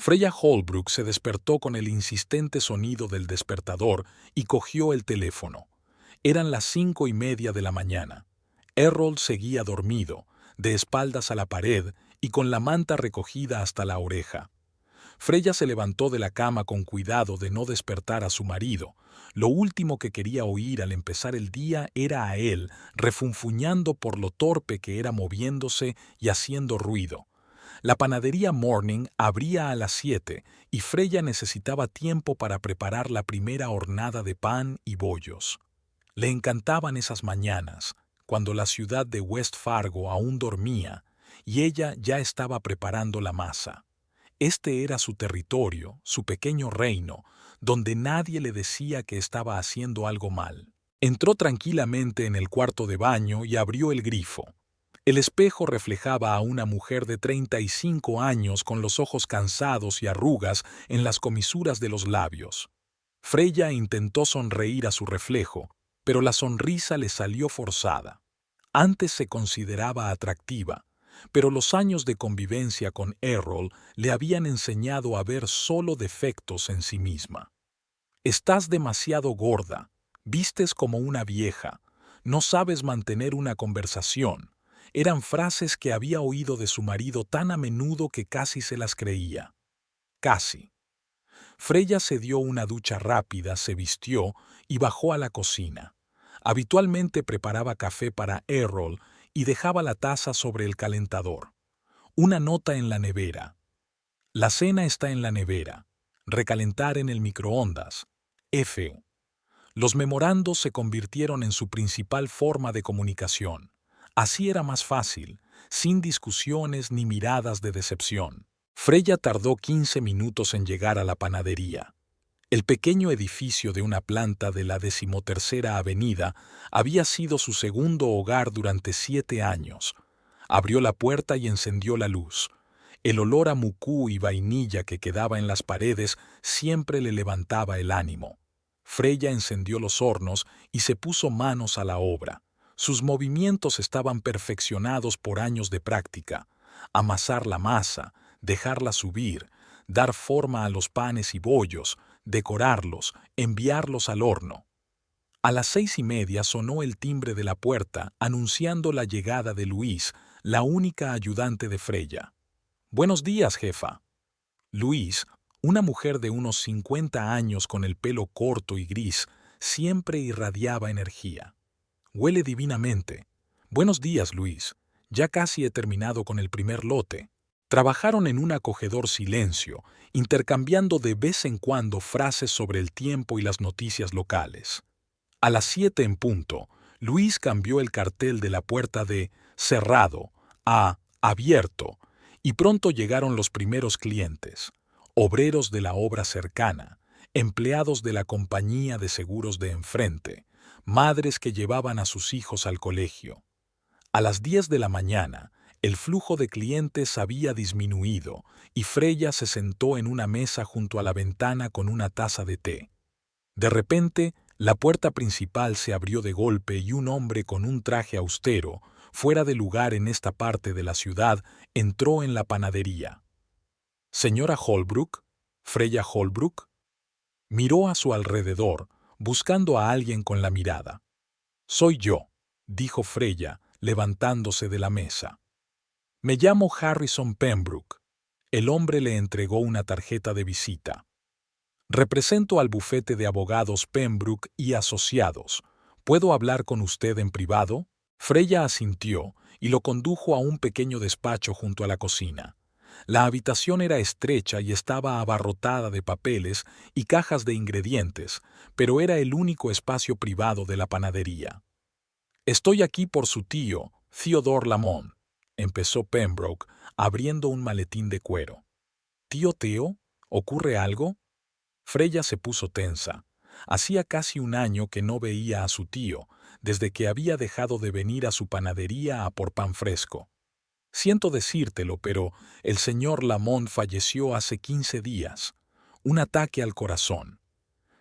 Freya Holbrook se despertó con el insistente sonido del despertador y cogió el teléfono. Eran las 5:30 de la mañana. Errol seguía dormido, de espaldas a la pared y con la manta recogida hasta la oreja. Freya se levantó de la cama con cuidado de no despertar a su marido. Lo último que quería oír al empezar el día era a él refunfuñando por lo torpe que era moviéndose y haciendo ruido. La panadería Morning abría a las 7 y Freya necesitaba tiempo para preparar la primera hornada de pan y bollos. Le encantaban esas mañanas, cuando la ciudad de West Fargo aún dormía y ella ya estaba preparando la masa. Este era su territorio, su pequeño reino, donde nadie le decía que estaba haciendo algo mal. Entró tranquilamente en el cuarto de baño y abrió el grifo. El espejo reflejaba a una mujer de 35 años con los ojos cansados y arrugas en las comisuras de los labios. Freya intentó sonreír a su reflejo, pero la sonrisa le salió forzada. Antes se consideraba atractiva, pero los años de convivencia con Errol le habían enseñado a ver solo defectos en sí misma. Estás demasiado gorda, vistes como una vieja, no sabes mantener una conversación. Eran frases que había oído de su marido tan a menudo que casi se las creía. Casi. Freya se dio una ducha rápida, se vistió y bajó a la cocina. Habitualmente preparaba café para Errol y dejaba la taza sobre el calentador. Una nota en la nevera. La cena está en la nevera. Recalentar en el microondas. F. Los memorandos se convirtieron en su principal forma de comunicación. Así era más fácil, sin discusiones ni miradas de decepción. Freya tardó 15 minutos en llegar a la panadería. El pequeño edificio de una planta de la 13ª Avenida había sido su segundo hogar durante 7 años. Abrió la puerta y encendió la luz. El olor a mucú y vainilla que quedaba en las paredes siempre le levantaba el ánimo. Freya encendió los hornos y se puso manos a la obra. Sus movimientos estaban perfeccionados por años de práctica. Amasar la masa, dejarla subir, dar forma a los panes y bollos, decorarlos, enviarlos al horno. A las 6:30 sonó el timbre de la puerta anunciando la llegada de Luis, la única ayudante de Freya. «Buenos días, jefa». Luis, una mujer de unos 50 años con el pelo corto y gris, siempre irradiaba energía. «Huele divinamente». «Buenos días, Luis. Ya casi he terminado con el primer lote». Trabajaron en un acogedor silencio, intercambiando de vez en cuando frases sobre el tiempo y las noticias locales. A las 7 en punto, Luis cambió el cartel de la puerta de «cerrado» a «abierto», y pronto llegaron los primeros clientes, obreros de la obra cercana, empleados de la compañía de seguros de enfrente, madres que llevaban a sus hijos al colegio. A las 10 de la mañana, el flujo de clientes había disminuido y Freya se sentó en una mesa junto a la ventana con una taza de té. De repente, la puerta principal se abrió de golpe y un hombre con un traje austero, fuera de lugar en esta parte de la ciudad, entró en la panadería. «¿Señora Holbrook? ¿Freya Holbrook?» Miró a su alrededor, buscando a alguien con la mirada. «Soy yo», dijo Freya, levantándose de la mesa. «Me llamo Harrison Pembroke». El hombre le entregó una tarjeta de visita. «Represento al bufete de abogados Pembroke y Asociados. ¿Puedo hablar con usted en privado?» Freya asintió y lo condujo a un pequeño despacho junto a la cocina. La habitación era estrecha y estaba abarrotada de papeles y cajas de ingredientes, pero era el único espacio privado de la panadería. «Estoy aquí por su tío, Theodore Lamont», empezó Pembroke, abriendo un maletín de cuero. «¿Tío Theo? ¿Ocurre algo?» Freya se puso tensa. Hacía casi un año que no veía a su tío, desde que había dejado de venir a su panadería a por pan fresco. «Siento decírtelo, pero el señor Lamont falleció hace 15 días. Un ataque al corazón».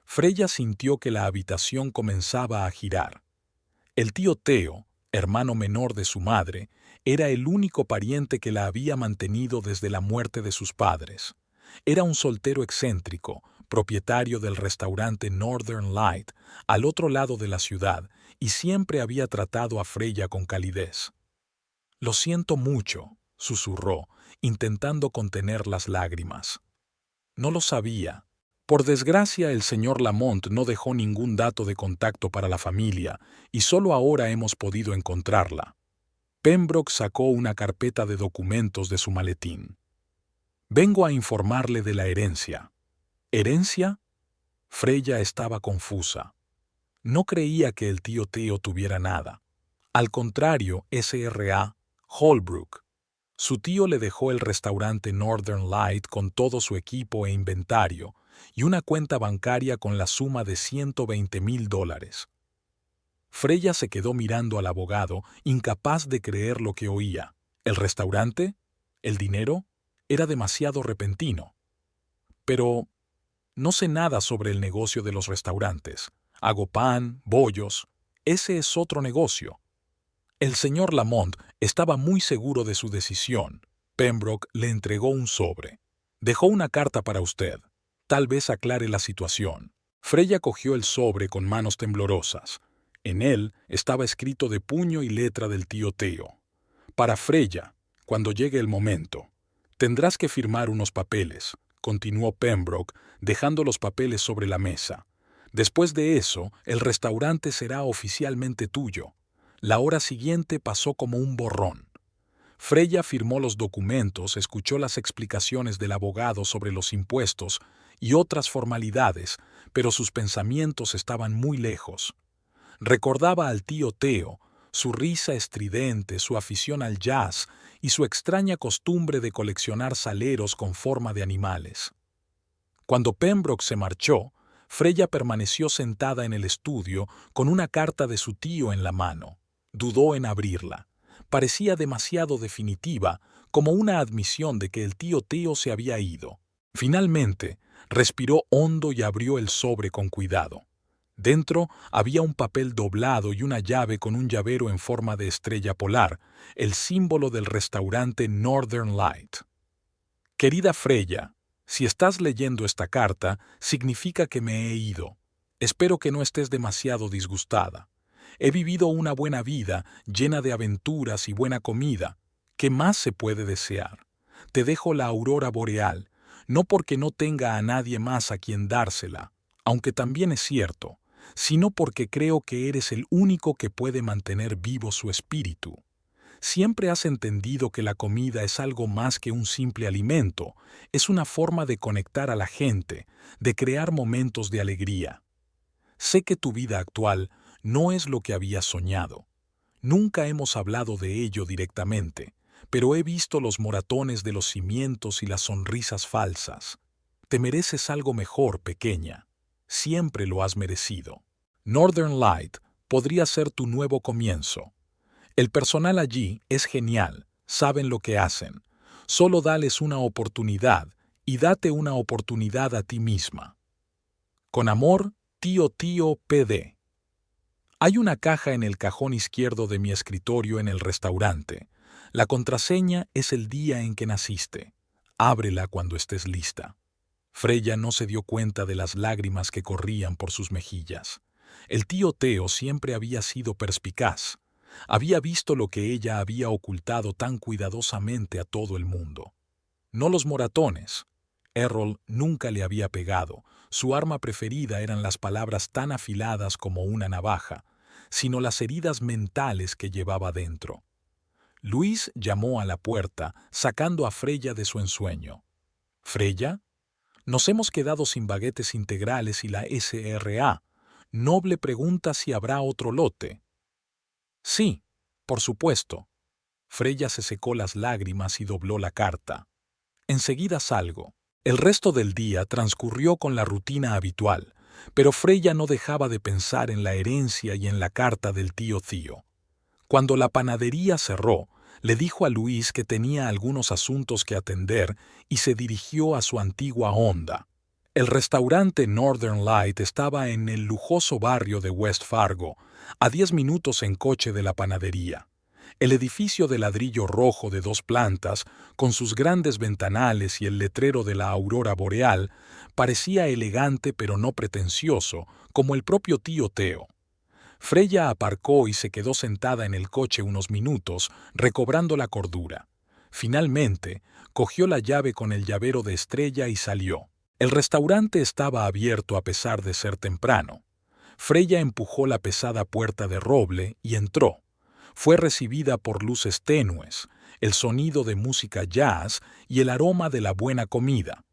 Freya sintió que la habitación comenzaba a girar. El tío Theo, hermano menor de su madre, era el único pariente que la había mantenido desde la muerte de sus padres. Era un soltero excéntrico, propietario del restaurante Northern Light, al otro lado de la ciudad, y siempre había tratado a Freya con calidez. «Lo siento mucho», susurró, intentando contener las lágrimas. No lo sabía. Por desgracia, el señor Lamont no dejó ningún dato de contacto para la familia, y solo ahora hemos podido encontrarla. Pembroke sacó una carpeta de documentos de su maletín. «Vengo a informarle de la herencia». ¿Herencia? Freya estaba confusa. No creía que el tío Theo tuviera nada. Al contrario, S.R.A. Holbrook. Su tío le dejó el restaurante Northern Light con todo su equipo e inventario y una cuenta bancaria con la suma de $120,000. Freya se quedó mirando al abogado, incapaz de creer lo que oía. ¿El restaurante? ¿El dinero? Era demasiado repentino. Pero no sé nada sobre el negocio de los restaurantes. Hago pan, bollos. Ese es otro negocio. El señor Lamont estaba muy seguro de su decisión. Pembroke le entregó un sobre. «Dejó una carta para usted. Tal vez aclare la situación». Freya cogió el sobre con manos temblorosas. En él estaba escrito de puño y letra del tío Theo. «Para Freya, cuando llegue el momento. Tendrás que firmar unos papeles», continuó Pembroke, dejando los papeles sobre la mesa. «Después de eso, el restaurante será oficialmente tuyo». La hora siguiente pasó como un borrón. Freya firmó los documentos, escuchó las explicaciones del abogado sobre los impuestos y otras formalidades, pero sus pensamientos estaban muy lejos. Recordaba al tío Theo, su risa estridente, su afición al jazz y su extraña costumbre de coleccionar saleros con forma de animales. Cuando Pembroke se marchó, Freya permaneció sentada en el estudio con una carta de su tío en la mano. Dudó en abrirla. Parecía demasiado definitiva, como una admisión de que el tío Theo se había ido. Finalmente, respiró hondo y abrió el sobre con cuidado. Dentro había un papel doblado y una llave con un llavero en forma de estrella polar, el símbolo del restaurante Northern Light. «Querida Freya, si estás leyendo esta carta, significa que me he ido. Espero que no estés demasiado disgustada. He vivido una buena vida, llena de aventuras y buena comida. ¿Qué más se puede desear? Te dejo la aurora boreal, no porque no tenga a nadie más a quien dársela, aunque también es cierto, sino porque creo que eres el único que puede mantener vivo su espíritu. Siempre has entendido que la comida es algo más que un simple alimento, es una forma de conectar a la gente, de crear momentos de alegría. Sé que tu vida actual no es lo que habías soñado. Nunca hemos hablado de ello directamente, pero he visto los moratones de los cimientos y las sonrisas falsas. Te mereces algo mejor, pequeña. Siempre lo has merecido. Northern Light podría ser tu nuevo comienzo. El personal allí es genial, saben lo que hacen. Solo dales una oportunidad y date una oportunidad a ti misma. Con amor, tío PD. Hay una caja en el cajón izquierdo de mi escritorio en el restaurante. La contraseña es el día en que naciste. Ábrela cuando estés lista. Freya no se dio cuenta de las lágrimas que corrían por sus mejillas. El tío Theo siempre había sido perspicaz. Había visto lo que ella había ocultado tan cuidadosamente a todo el mundo. No los moratones. Errol nunca le había pegado. Su arma preferida eran las palabras tan afiladas como una navaja, sino las heridas mentales que llevaba dentro. Luis llamó a la puerta, sacando a Freya de su ensueño. «¿Freya? Nos hemos quedado sin baguetes integrales y la S.R.A. Noble pregunta si habrá otro lote». «Sí, por supuesto». Freya se secó las lágrimas y dobló la carta. «Enseguida salgo». El resto del día transcurrió con la rutina habitual, pero Freya no dejaba de pensar en la herencia y en la carta del tío Theo. Cuando la panadería cerró, le dijo a Luis que tenía algunos asuntos que atender y se dirigió a su antigua Honda. El restaurante Northern Light estaba en el lujoso barrio de West Fargo, a 10 minutos en coche de la panadería. El edificio de ladrillo rojo de 2 plantas, con sus grandes ventanales y el letrero de la aurora boreal, parecía elegante pero no pretencioso, como el propio tío Theo. Freya aparcó y se quedó sentada en el coche unos minutos, recobrando la cordura. Finalmente, cogió la llave con el llavero de estrella y salió. El restaurante estaba abierto a pesar de ser temprano. Freya empujó la pesada puerta de roble y entró. Fue recibida por luces tenues, el sonido de música jazz y el aroma de la buena comida.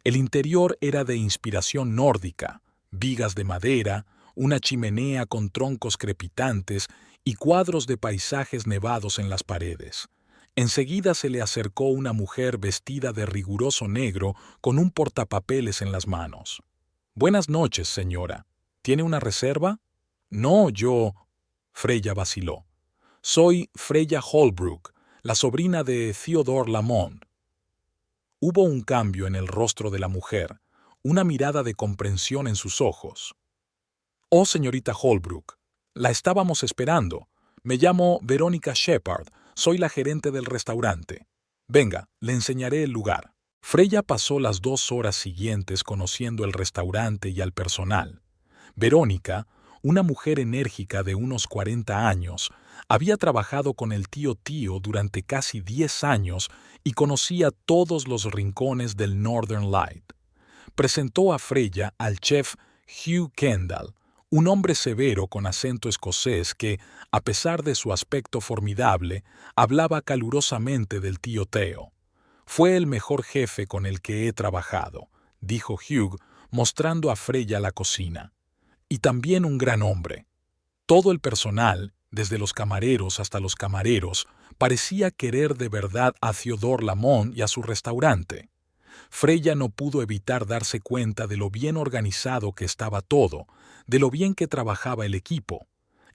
El interior era de inspiración nórdica, vigas de madera, una chimenea con troncos crepitantes y cuadros de paisajes nevados en las paredes. Enseguida se le acercó una mujer vestida de riguroso negro con un portapapeles en las manos. «Buenas noches, señora. ¿Tiene una reserva?» «No, yo...» Freya vaciló. «Soy Freya Holbrook, la sobrina de Theodore Lamont». Hubo un cambio en el rostro de la mujer, una mirada de comprensión en sus ojos. «Oh, señorita Holbrook, la estábamos esperando. Me llamo Verónica Shepard, soy la gerente del restaurante. Venga, le enseñaré el lugar». Freya pasó las 2 horas siguientes conociendo el restaurante y al personal. Verónica, una mujer enérgica de unos 40 años, había trabajado con el tío durante casi 10 años y conocía todos los rincones del Northern Light. Presentó a Freya al chef Hugh Kendall, un hombre severo con acento escocés que, a pesar de su aspecto formidable, hablaba calurosamente del tío Theo. «Fue el mejor jefe con el que he trabajado», dijo Hugh, mostrando a Freya la cocina. «Y también un gran hombre». Todo el personal, desde los camareros hasta los camareros, parecía querer de verdad a Theodore Lamont y a su restaurante. Freya no pudo evitar darse cuenta de lo bien organizado que estaba todo, de lo bien que trabajaba el equipo.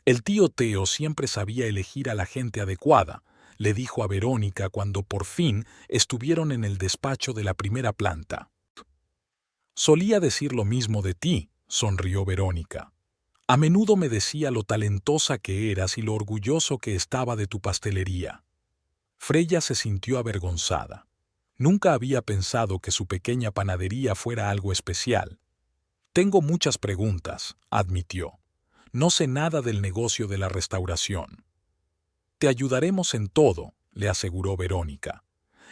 El tío Theo siempre sabía elegir a la gente adecuada, le dijo a Verónica cuando por fin estuvieron en el despacho de la primera planta. «Solía decir lo mismo de ti», sonrió Verónica. «A menudo me decía lo talentosa que eras y lo orgulloso que estaba de tu pastelería». Freya se sintió avergonzada. Nunca había pensado que su pequeña panadería fuera algo especial. «Tengo muchas preguntas», admitió. «No sé nada del negocio de la restauración». «Te ayudaremos en todo», le aseguró Verónica.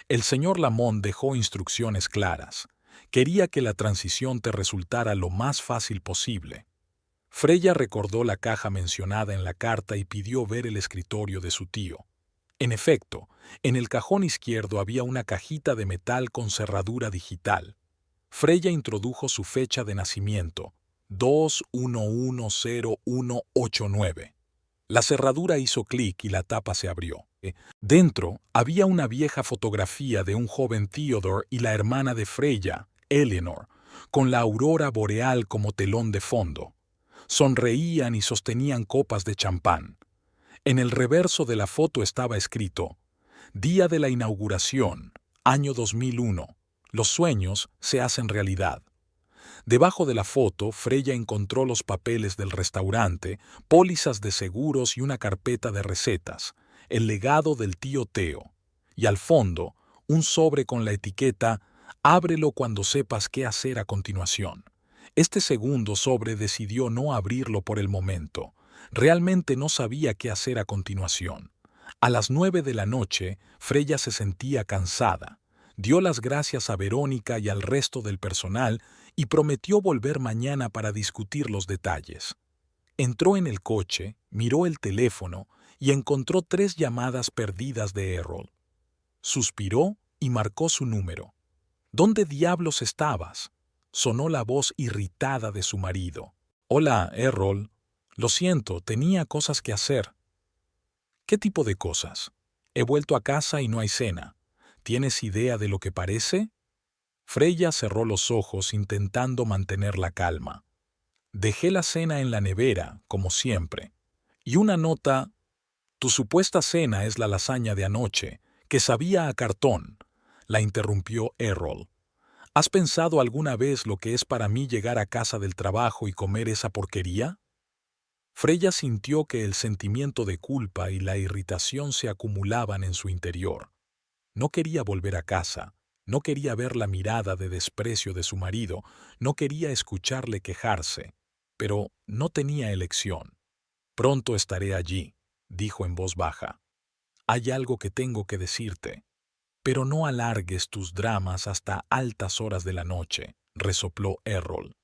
«El señor Lamont dejó instrucciones claras. Quería que la transición te resultara lo más fácil posible». Freya recordó la caja mencionada en la carta y pidió ver el escritorio de su tío. En efecto, en el cajón izquierdo había una cajita de metal con cerradura digital. Freya introdujo su fecha de nacimiento, 2110189. La cerradura hizo clic y la tapa se abrió. Dentro había una vieja fotografía de un joven Theodore y la hermana de Freya, Eleanor, con la aurora boreal como telón de fondo. Sonreían y sostenían copas de champán. En el reverso de la foto estaba escrito: «Día de la inauguración, año 2001. Los sueños se hacen realidad». Debajo de la foto, Freya encontró los papeles del restaurante, pólizas de seguros y una carpeta de recetas, el legado del tío Theo. Y al fondo, un sobre con la etiqueta «Ábrelo cuando sepas qué hacer a continuación». Este segundo sobre decidió no abrirlo por el momento. Realmente no sabía qué hacer a continuación. A las 9 de la noche, Freya se sentía cansada. Dio las gracias a Verónica y al resto del personal y prometió volver mañana para discutir los detalles. Entró en el coche, miró el teléfono y encontró 3 llamadas perdidas de Errol. Suspiró y marcó su número. «¿Dónde diablos estabas?», sonó la voz irritada de su marido. «Hola, Errol. Lo siento, tenía cosas que hacer». «¿Qué tipo de cosas?». «He vuelto a casa y no hay cena. ¿Tienes idea de lo que parece?». Freya cerró los ojos intentando mantener la calma. «Dejé la cena en la nevera, como siempre. Y una nota: tu supuesta cena es la lasaña de anoche, que sabía a cartón», la interrumpió Errol. «¿Has pensado alguna vez lo que es para mí llegar a casa del trabajo y comer esa porquería?». Freya sintió que el sentimiento de culpa y la irritación se acumulaban en su interior. No quería volver a casa, no quería ver la mirada de desprecio de su marido, no quería escucharle quejarse, pero no tenía elección. «Pronto estaré allí», dijo en voz baja. «Hay algo que tengo que decirte. Pero no alargues tus dramas hasta altas horas de la noche», resopló Errol.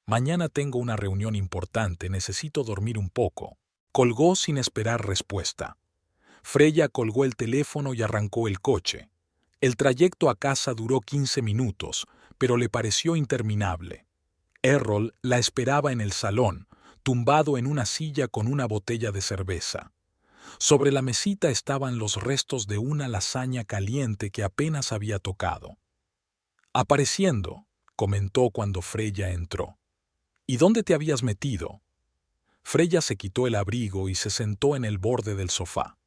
«Mañana tengo una reunión importante, necesito dormir un poco». Colgó sin esperar respuesta. Freya colgó el teléfono y arrancó el coche. El trayecto a casa duró 15 minutos, pero le pareció interminable. Errol la esperaba en el salón, tumbado en una silla con una botella de cerveza. Sobre la mesita estaban los restos de una lasaña caliente que apenas había tocado. «Apareciendo», comentó cuando Freya entró. «¿Y dónde te habías metido?» Freya se quitó el abrigo y se sentó en el borde del sofá.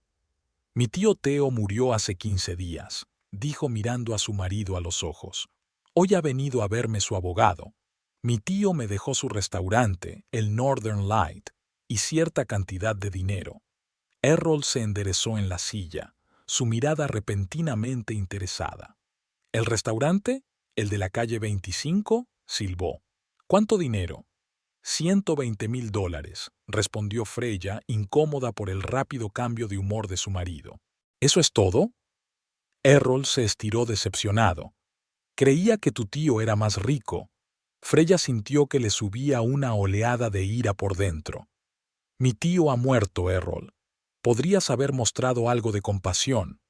«Mi tío Theo murió hace 15 días», dijo mirando a su marido a los ojos. «Hoy ha venido a verme su abogado. Mi tío me dejó su restaurante, el Northern Light, y cierta cantidad de dinero». Errol se enderezó en la silla, su mirada repentinamente interesada. «¿El restaurante? ¿El de la calle 25?» silbó. «¿Cuánto dinero?» $120,000, respondió Freya, incómoda por el rápido cambio de humor de su marido. ¿Eso es todo? Errol se estiró decepcionado. Creía que tu tío era más rico. Freya sintió que le subía una oleada de ira por dentro. Mi tío ha muerto, Errol. Podrías haber mostrado algo de compasión.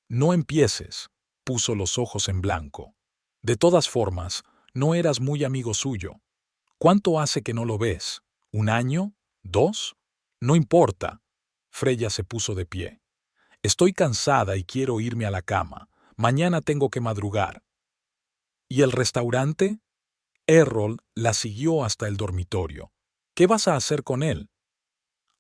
No empieces, puso los ojos en blanco. De todas formas, no eras muy amigo suyo. ¿Cuánto hace que no lo ves? ¿Un año? ¿2? No importa. Freya se puso de pie. Estoy cansada y quiero irme a la cama. Mañana tengo que madrugar. ¿Y el restaurante? Errol la siguió hasta el dormitorio. ¿Qué vas a hacer con él?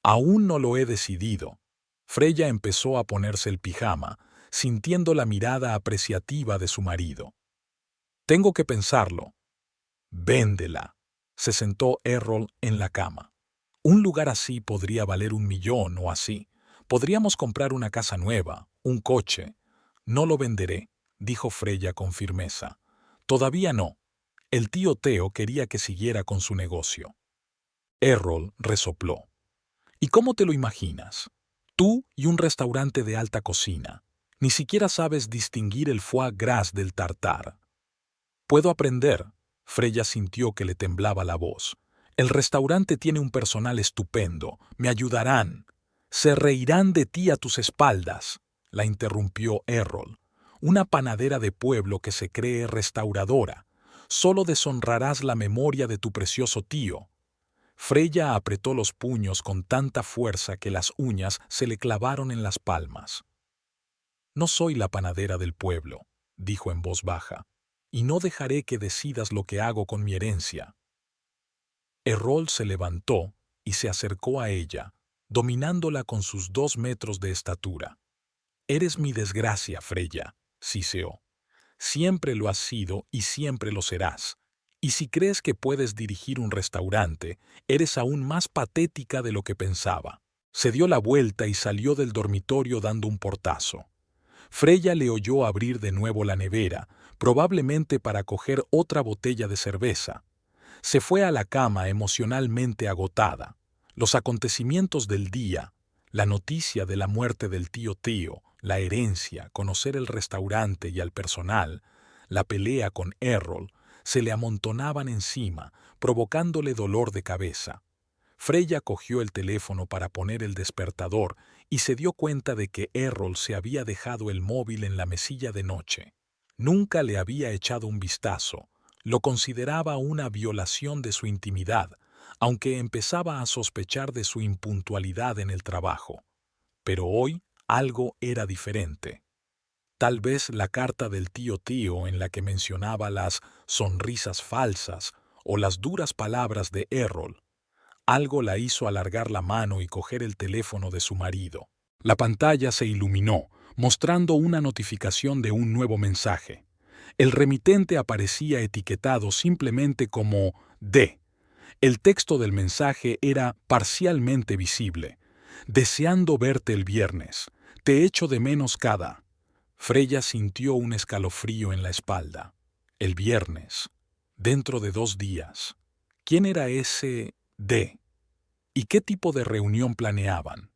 Aún no lo he decidido. Freya empezó a ponerse el pijama, sintiendo la mirada apreciativa de su marido. Tengo que pensarlo. Véndela. Se sentó Errol en la cama. Un lugar así podría valer 1 millón o así. Podríamos comprar una casa nueva, un coche. No lo venderé, dijo Freya con firmeza. Todavía no. El tío Theo quería que siguiera con su negocio. Errol resopló. ¿Y cómo te lo imaginas? Tú y un restaurante de alta cocina. Ni siquiera sabes distinguir el foie gras del tartar. Puedo aprender. Freya sintió que le temblaba la voz. El restaurante tiene un personal estupendo. Me ayudarán. Se reirán de ti a tus espaldas, la interrumpió Errol. Una panadera de pueblo que se cree restauradora. Solo deshonrarás la memoria de tu precioso tío. Freya apretó los puños con tanta fuerza que las uñas se le clavaron en las palmas. No soy la panadera del pueblo, dijo en voz baja, y no dejaré que decidas lo que hago con mi herencia. Errol se levantó y se acercó a ella, dominándola con sus 2 metros de estatura. Eres mi desgracia, Freya, siseó. Siempre lo has sido y siempre lo serás. Y si crees que puedes dirigir un restaurante, eres aún más patética de lo que pensaba. Se dio la vuelta y salió del dormitorio dando un portazo. Freya le oyó abrir de nuevo la nevera, probablemente para coger otra botella de cerveza. Se fue a la cama emocionalmente agotada. Los acontecimientos del día, la noticia de la muerte del tío Theo, la herencia, conocer el restaurante y al personal, la pelea con Errol, se le amontonaban encima, provocándole dolor de cabeza. Freya cogió el teléfono para poner el despertador y se dio cuenta de que Errol se había dejado el móvil en la mesilla de noche. Nunca le había echado un vistazo. Lo consideraba una violación de su intimidad, aunque empezaba a sospechar de su impuntualidad en el trabajo. Pero hoy algo era diferente. Tal vez la carta del tío Theo en la que mencionaba las sonrisas falsas o las duras palabras de Errol. Algo la hizo alargar la mano y coger el teléfono de su marido. La pantalla se iluminó, mostrando una notificación de un nuevo mensaje. El remitente aparecía etiquetado simplemente como D. El texto del mensaje era parcialmente visible. Deseando verte el viernes. Te echo de menos cada. Freya sintió un escalofrío en la espalda. El viernes. Dentro de 2 días. ¿Quién era ese D? ¿Y qué tipo de reunión planeaban?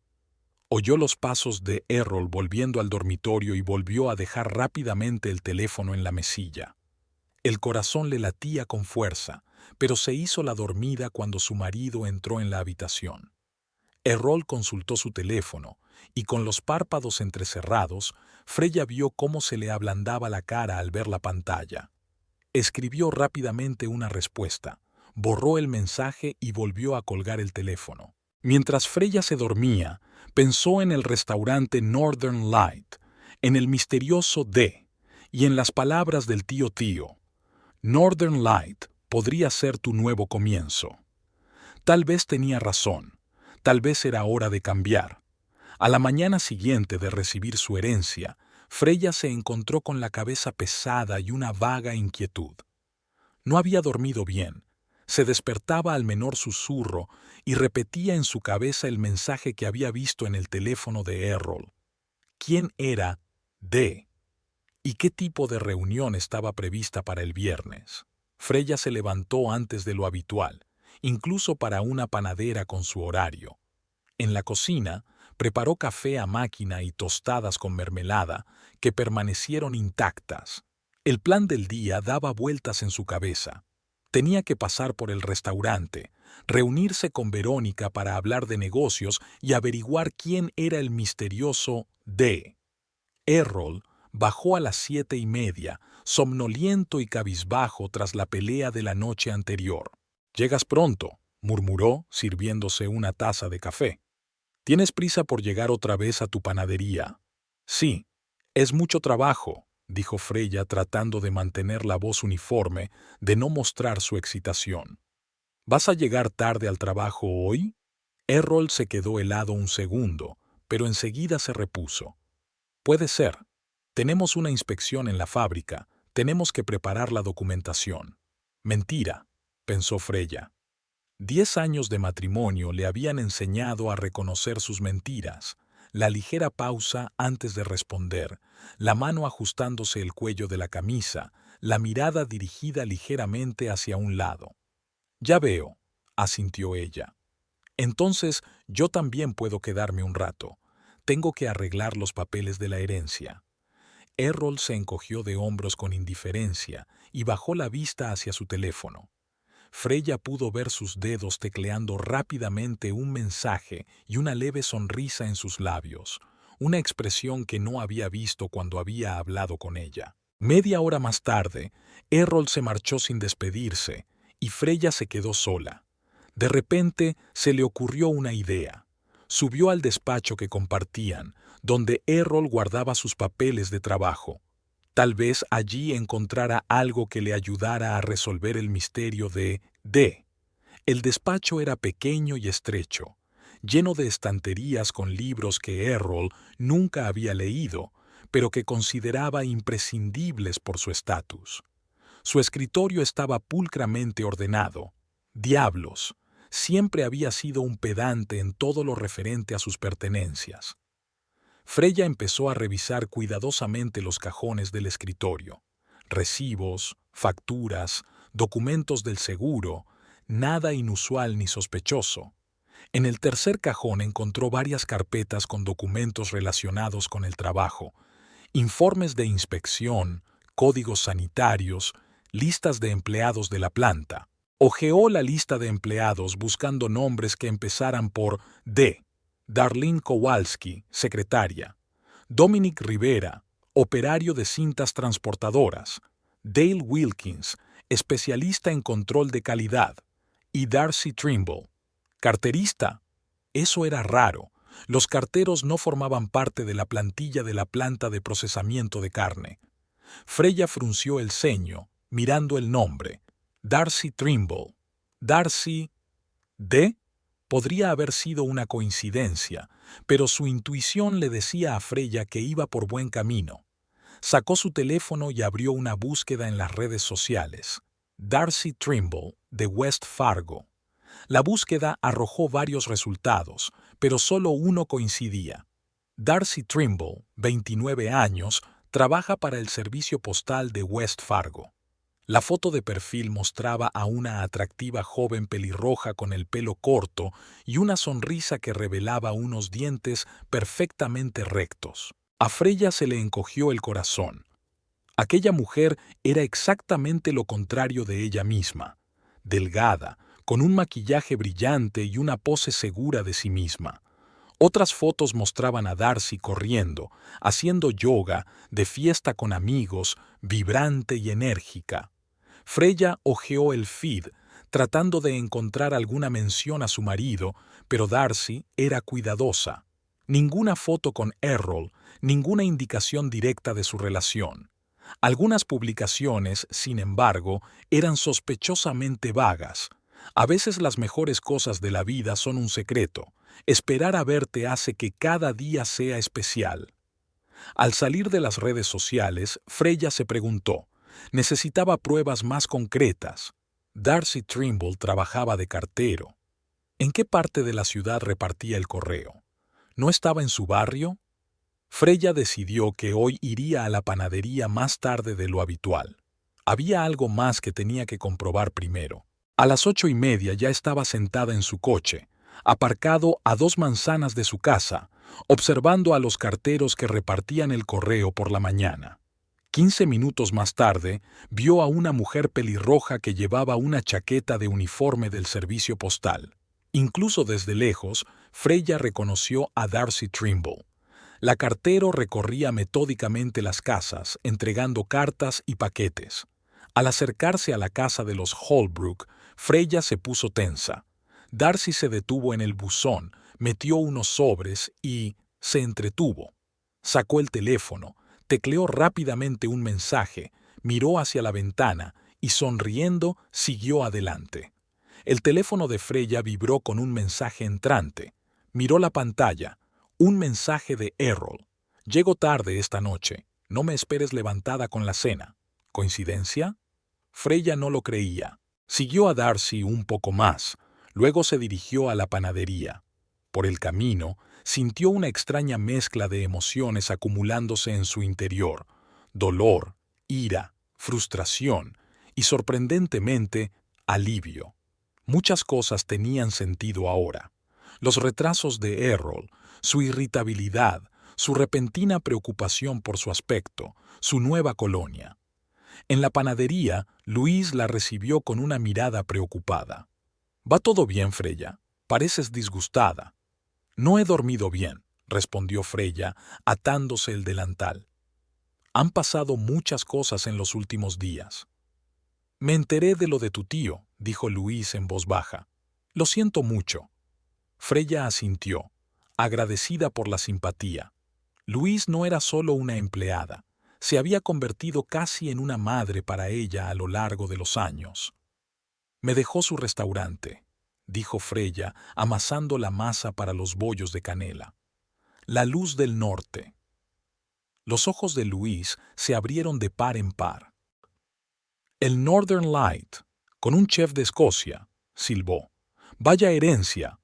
Oyó los pasos de Errol volviendo al dormitorio y volvió a dejar rápidamente el teléfono en la mesilla. El corazón le latía con fuerza, pero se hizo la dormida cuando su marido entró en la habitación. Errol consultó su teléfono, y con los párpados entrecerrados, Freya vio cómo se le ablandaba la cara al ver la pantalla. Escribió rápidamente una respuesta, borró el mensaje y volvió a colgar el teléfono. Mientras Freya se dormía, pensó en el restaurante Northern Light, en el misterioso D, y en las palabras del tío. Northern Light podría ser tu nuevo comienzo. Tal vez tenía razón, tal vez era hora de cambiar. A la mañana siguiente de recibir su herencia, Freya se encontró con la cabeza pesada y una vaga inquietud. No había dormido bien. Se despertaba al menor susurro y repetía en su cabeza el mensaje que había visto en el teléfono de Errol. ¿Quién era D? ¿Y qué tipo de reunión estaba prevista para el viernes? Freya se levantó antes de lo habitual, incluso para una panadera con su horario. En la cocina, preparó café a máquina y tostadas con mermelada que permanecieron intactas. El plan del día daba vueltas en su cabeza. Tenía que pasar por el restaurante, reunirse con Verónica para hablar de negocios y averiguar quién era el misterioso D. Errol bajó a las 7:30, somnoliento y cabizbajo tras la pelea de la noche anterior. «Llegas pronto», murmuró, sirviéndose una taza de café. «¿Tienes prisa por llegar otra vez a tu panadería?» «Sí, es mucho trabajo», dijo Freya tratando de mantener la voz uniforme, de no mostrar su excitación. «¿Vas a llegar tarde al trabajo hoy?» Errol se quedó helado un segundo, pero enseguida se repuso. «Puede ser. Tenemos una inspección en la fábrica. Tenemos que preparar la documentación». «Mentira», pensó Freya. 10 años de matrimonio le habían enseñado a reconocer sus mentiras, la ligera pausa antes de responder, la mano ajustándose el cuello de la camisa, la mirada dirigida ligeramente hacia un lado. «Ya veo», asintió ella. «Entonces yo también puedo quedarme un rato. Tengo que arreglar los papeles de la herencia». Errol se encogió de hombros con indiferencia y bajó la vista hacia su teléfono. Freya pudo ver sus dedos tecleando rápidamente un mensaje y una leve sonrisa en sus labios, una expresión que no había visto cuando había hablado con ella. Media hora más tarde, Errol se marchó sin despedirse y Freya se quedó sola. De repente se le ocurrió una idea. Subió al despacho que compartían, donde Errol guardaba sus papeles de trabajo. Tal vez allí encontrara algo que le ayudara a resolver el misterio de D. El despacho era pequeño y estrecho, lleno de estanterías con libros que Errol nunca había leído, pero que consideraba imprescindibles por su estatus. Su escritorio estaba pulcramente ordenado. Diablos, siempre había sido un pedante en todo lo referente a sus pertenencias. Freya empezó a revisar cuidadosamente los cajones del escritorio. Recibos, facturas, documentos del seguro, nada inusual ni sospechoso. En el tercer cajón encontró varias carpetas con documentos relacionados con el trabajo, informes de inspección, códigos sanitarios, listas de empleados de la planta. Hojeó la lista de empleados buscando nombres que empezaran por D. Darlene Kowalski, secretaria. Dominic Rivera, operario de cintas transportadoras. Dale Wilkins, especialista en control de calidad. Y Darcy Trimble, carterista. Eso era raro. Los carteros no formaban parte de la plantilla de la planta de procesamiento de carne. Freya frunció el ceño, mirando el nombre. Darcy Trimble. Darcy... ¿D? Podría haber sido una coincidencia, pero su intuición le decía a Freya que iba por buen camino. Sacó su teléfono y abrió una búsqueda en las redes sociales. Darcy Trimble, de West Fargo. La búsqueda arrojó varios resultados, pero solo uno coincidía. Darcy Trimble, 29 años, trabaja para el servicio postal de West Fargo. La foto de perfil mostraba a una atractiva joven pelirroja con el pelo corto y una sonrisa que revelaba unos dientes perfectamente rectos. A Freya se le encogió el corazón. Aquella mujer era exactamente lo contrario de ella misma, delgada, con un maquillaje brillante y una pose segura de sí misma. Otras fotos mostraban a Darcy corriendo, haciendo yoga, de fiesta con amigos, vibrante y enérgica. Freya hojeó el feed, tratando de encontrar alguna mención a su marido, pero Darcy era cuidadosa. Ninguna foto con Errol, ninguna indicación directa de su relación. Algunas publicaciones, sin embargo, eran sospechosamente vagas. A veces las mejores cosas de la vida son un secreto. Esperar a verte hace que cada día sea especial. Al salir de las redes sociales, Freya se preguntó, necesitaba pruebas más concretas. Darcy Trimble trabajaba de cartero. ¿En qué parte de la ciudad repartía el correo? ¿No estaba en su barrio? Freya decidió que hoy iría a la panadería más tarde de lo habitual. Había algo más que tenía que comprobar primero. A las 8:30 ya estaba sentada en su coche, aparcado a 2 manzanas de su casa, observando a los carteros que repartían el correo por la mañana. 15 minutos más tarde, vio a una mujer pelirroja que llevaba una chaqueta de uniforme del servicio postal. Incluso desde lejos, Freya reconoció a Darcy Trimble. La cartero recorría metódicamente las casas, entregando cartas y paquetes. Al acercarse a la casa de los Holbrook, Freya se puso tensa. Darcy se detuvo en el buzón, metió unos sobres y se entretuvo. Sacó el teléfono, tecleó rápidamente un mensaje, miró hacia la ventana y, sonriendo, siguió adelante. El teléfono de Freya vibró con un mensaje entrante. Miró la pantalla. Un mensaje de Errol. Llego tarde esta noche. No me esperes levantada con la cena. ¿Coincidencia? Freya no lo creía. Siguió a Darcy un poco más. Luego se dirigió a la panadería. Por el camino, sintió una extraña mezcla de emociones acumulándose en su interior. Dolor, ira, frustración y, sorprendentemente, alivio. Muchas cosas tenían sentido ahora. Los retrasos de Errol, su irritabilidad, su repentina preocupación por su aspecto, su nueva colonia. En la panadería, Luis la recibió con una mirada preocupada. «¿Va todo bien, Freya? Pareces disgustada». «No he dormido bien», respondió Freya, atándose el delantal. «Han pasado muchas cosas en los últimos días». «Me enteré de lo de tu tío», dijo Luis en voz baja. «Lo siento mucho». Freya asintió, agradecida por la simpatía. Luis no era solo una empleada, se había convertido casi en una madre para ella a lo largo de los años. «Me dejó su restaurante», dijo Freya, amasando la masa para los bollos de canela. «La luz del norte». Los ojos de Luis se abrieron de par en par. «El Northern Light, con un chef de Escocia», silbó. «Vaya herencia».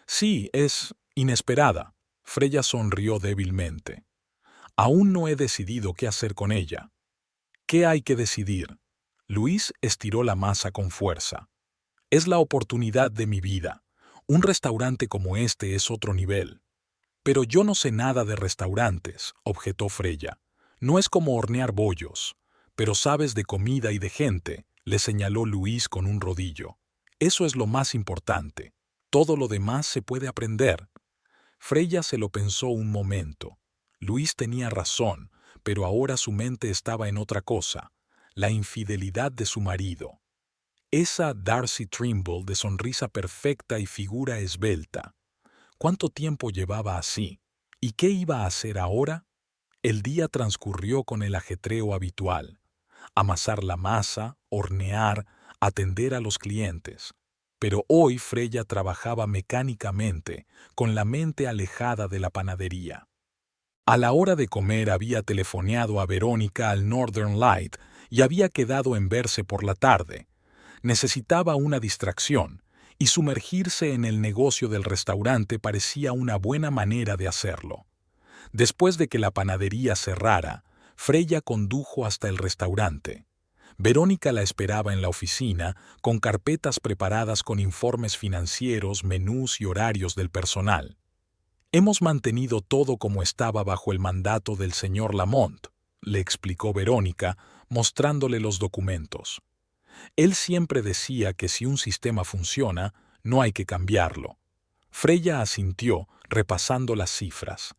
«Sí, es inesperada». Freya sonrió débilmente. «Aún no he decidido qué hacer con ella». «¿Qué hay que decidir?» Luis estiró la masa con fuerza. «Es la oportunidad de mi vida. Un restaurante como este es otro nivel». «Pero yo no sé nada de restaurantes», objetó Freya. «No es como hornear bollos. Pero sabes de comida y de gente», le señaló Luis con un rodillo. «Eso es lo más importante. Todo lo demás se puede aprender». Freya se lo pensó un momento. Luis tenía razón, pero ahora su mente estaba en otra cosa, la infidelidad de su marido. Esa Darcy Trimble de sonrisa perfecta y figura esbelta. ¿Cuánto tiempo llevaba así? ¿Y qué iba a hacer ahora? El día transcurrió con el ajetreo habitual. Amasar la masa, hornear, atender a los clientes. Pero hoy Freya trabajaba mecánicamente, con la mente alejada de la panadería. A la hora de comer había telefoneado a Verónica al Northern Light y había quedado en verse por la tarde. Necesitaba una distracción, y sumergirse en el negocio del restaurante parecía una buena manera de hacerlo. Después de que la panadería cerrara, Freya condujo hasta el restaurante. Verónica la esperaba en la oficina, con carpetas preparadas con informes financieros, menús y horarios del personal. «Hemos mantenido todo como estaba bajo el mandato del señor Lamont», le explicó Verónica, mostrándole los documentos. Él siempre decía que si un sistema funciona, no hay que cambiarlo. Freya asintió, repasando las cifras.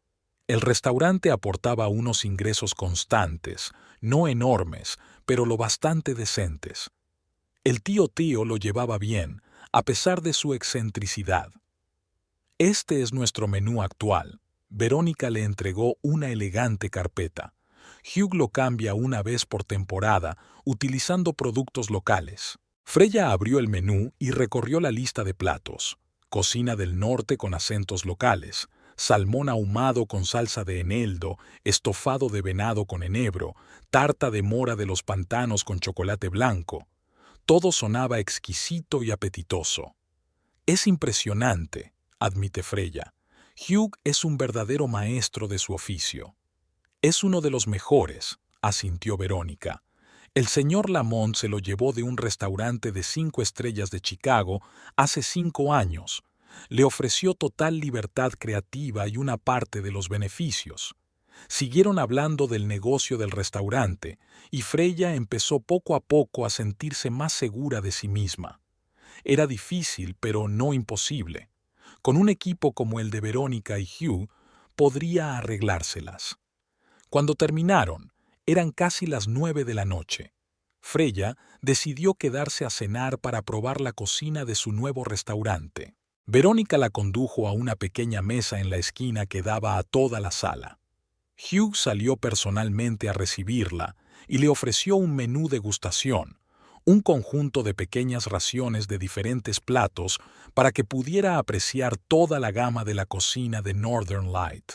El restaurante aportaba unos ingresos constantes, no enormes, pero lo bastante decentes. El tío lo llevaba bien, a pesar de su excentricidad. «Este es nuestro menú actual». Verónica le entregó una elegante carpeta. «Hugh lo cambia una vez por temporada, utilizando productos locales». Freya abrió el menú y recorrió la lista de platos. Cocina del norte con acentos locales, salmón ahumado con salsa de eneldo, estofado de venado con enebro, tarta de mora de los pantanos con chocolate blanco. Todo sonaba exquisito y apetitoso. «Es impresionante», admite Freya. «Hugh es un verdadero maestro de su oficio». «Es uno de los mejores», asintió Verónica. «El señor Lamont se lo llevó de un restaurante de 5 estrellas de Chicago hace 5 años. Le ofreció total libertad creativa y una parte de los beneficios». Siguieron hablando del negocio del restaurante, y Freya empezó poco a poco a sentirse más segura de sí misma. Era difícil, pero no imposible. Con un equipo como el de Verónica y Hugh, podría arreglárselas. Cuando terminaron, eran casi las 9 de la noche. Freya decidió quedarse a cenar para probar la cocina de su nuevo restaurante. Verónica la condujo a una pequeña mesa en la esquina que daba a toda la sala. Hugh salió personalmente a recibirla y le ofreció un menú degustación, un conjunto de pequeñas raciones de diferentes platos para que pudiera apreciar toda la gama de la cocina de Northern Light.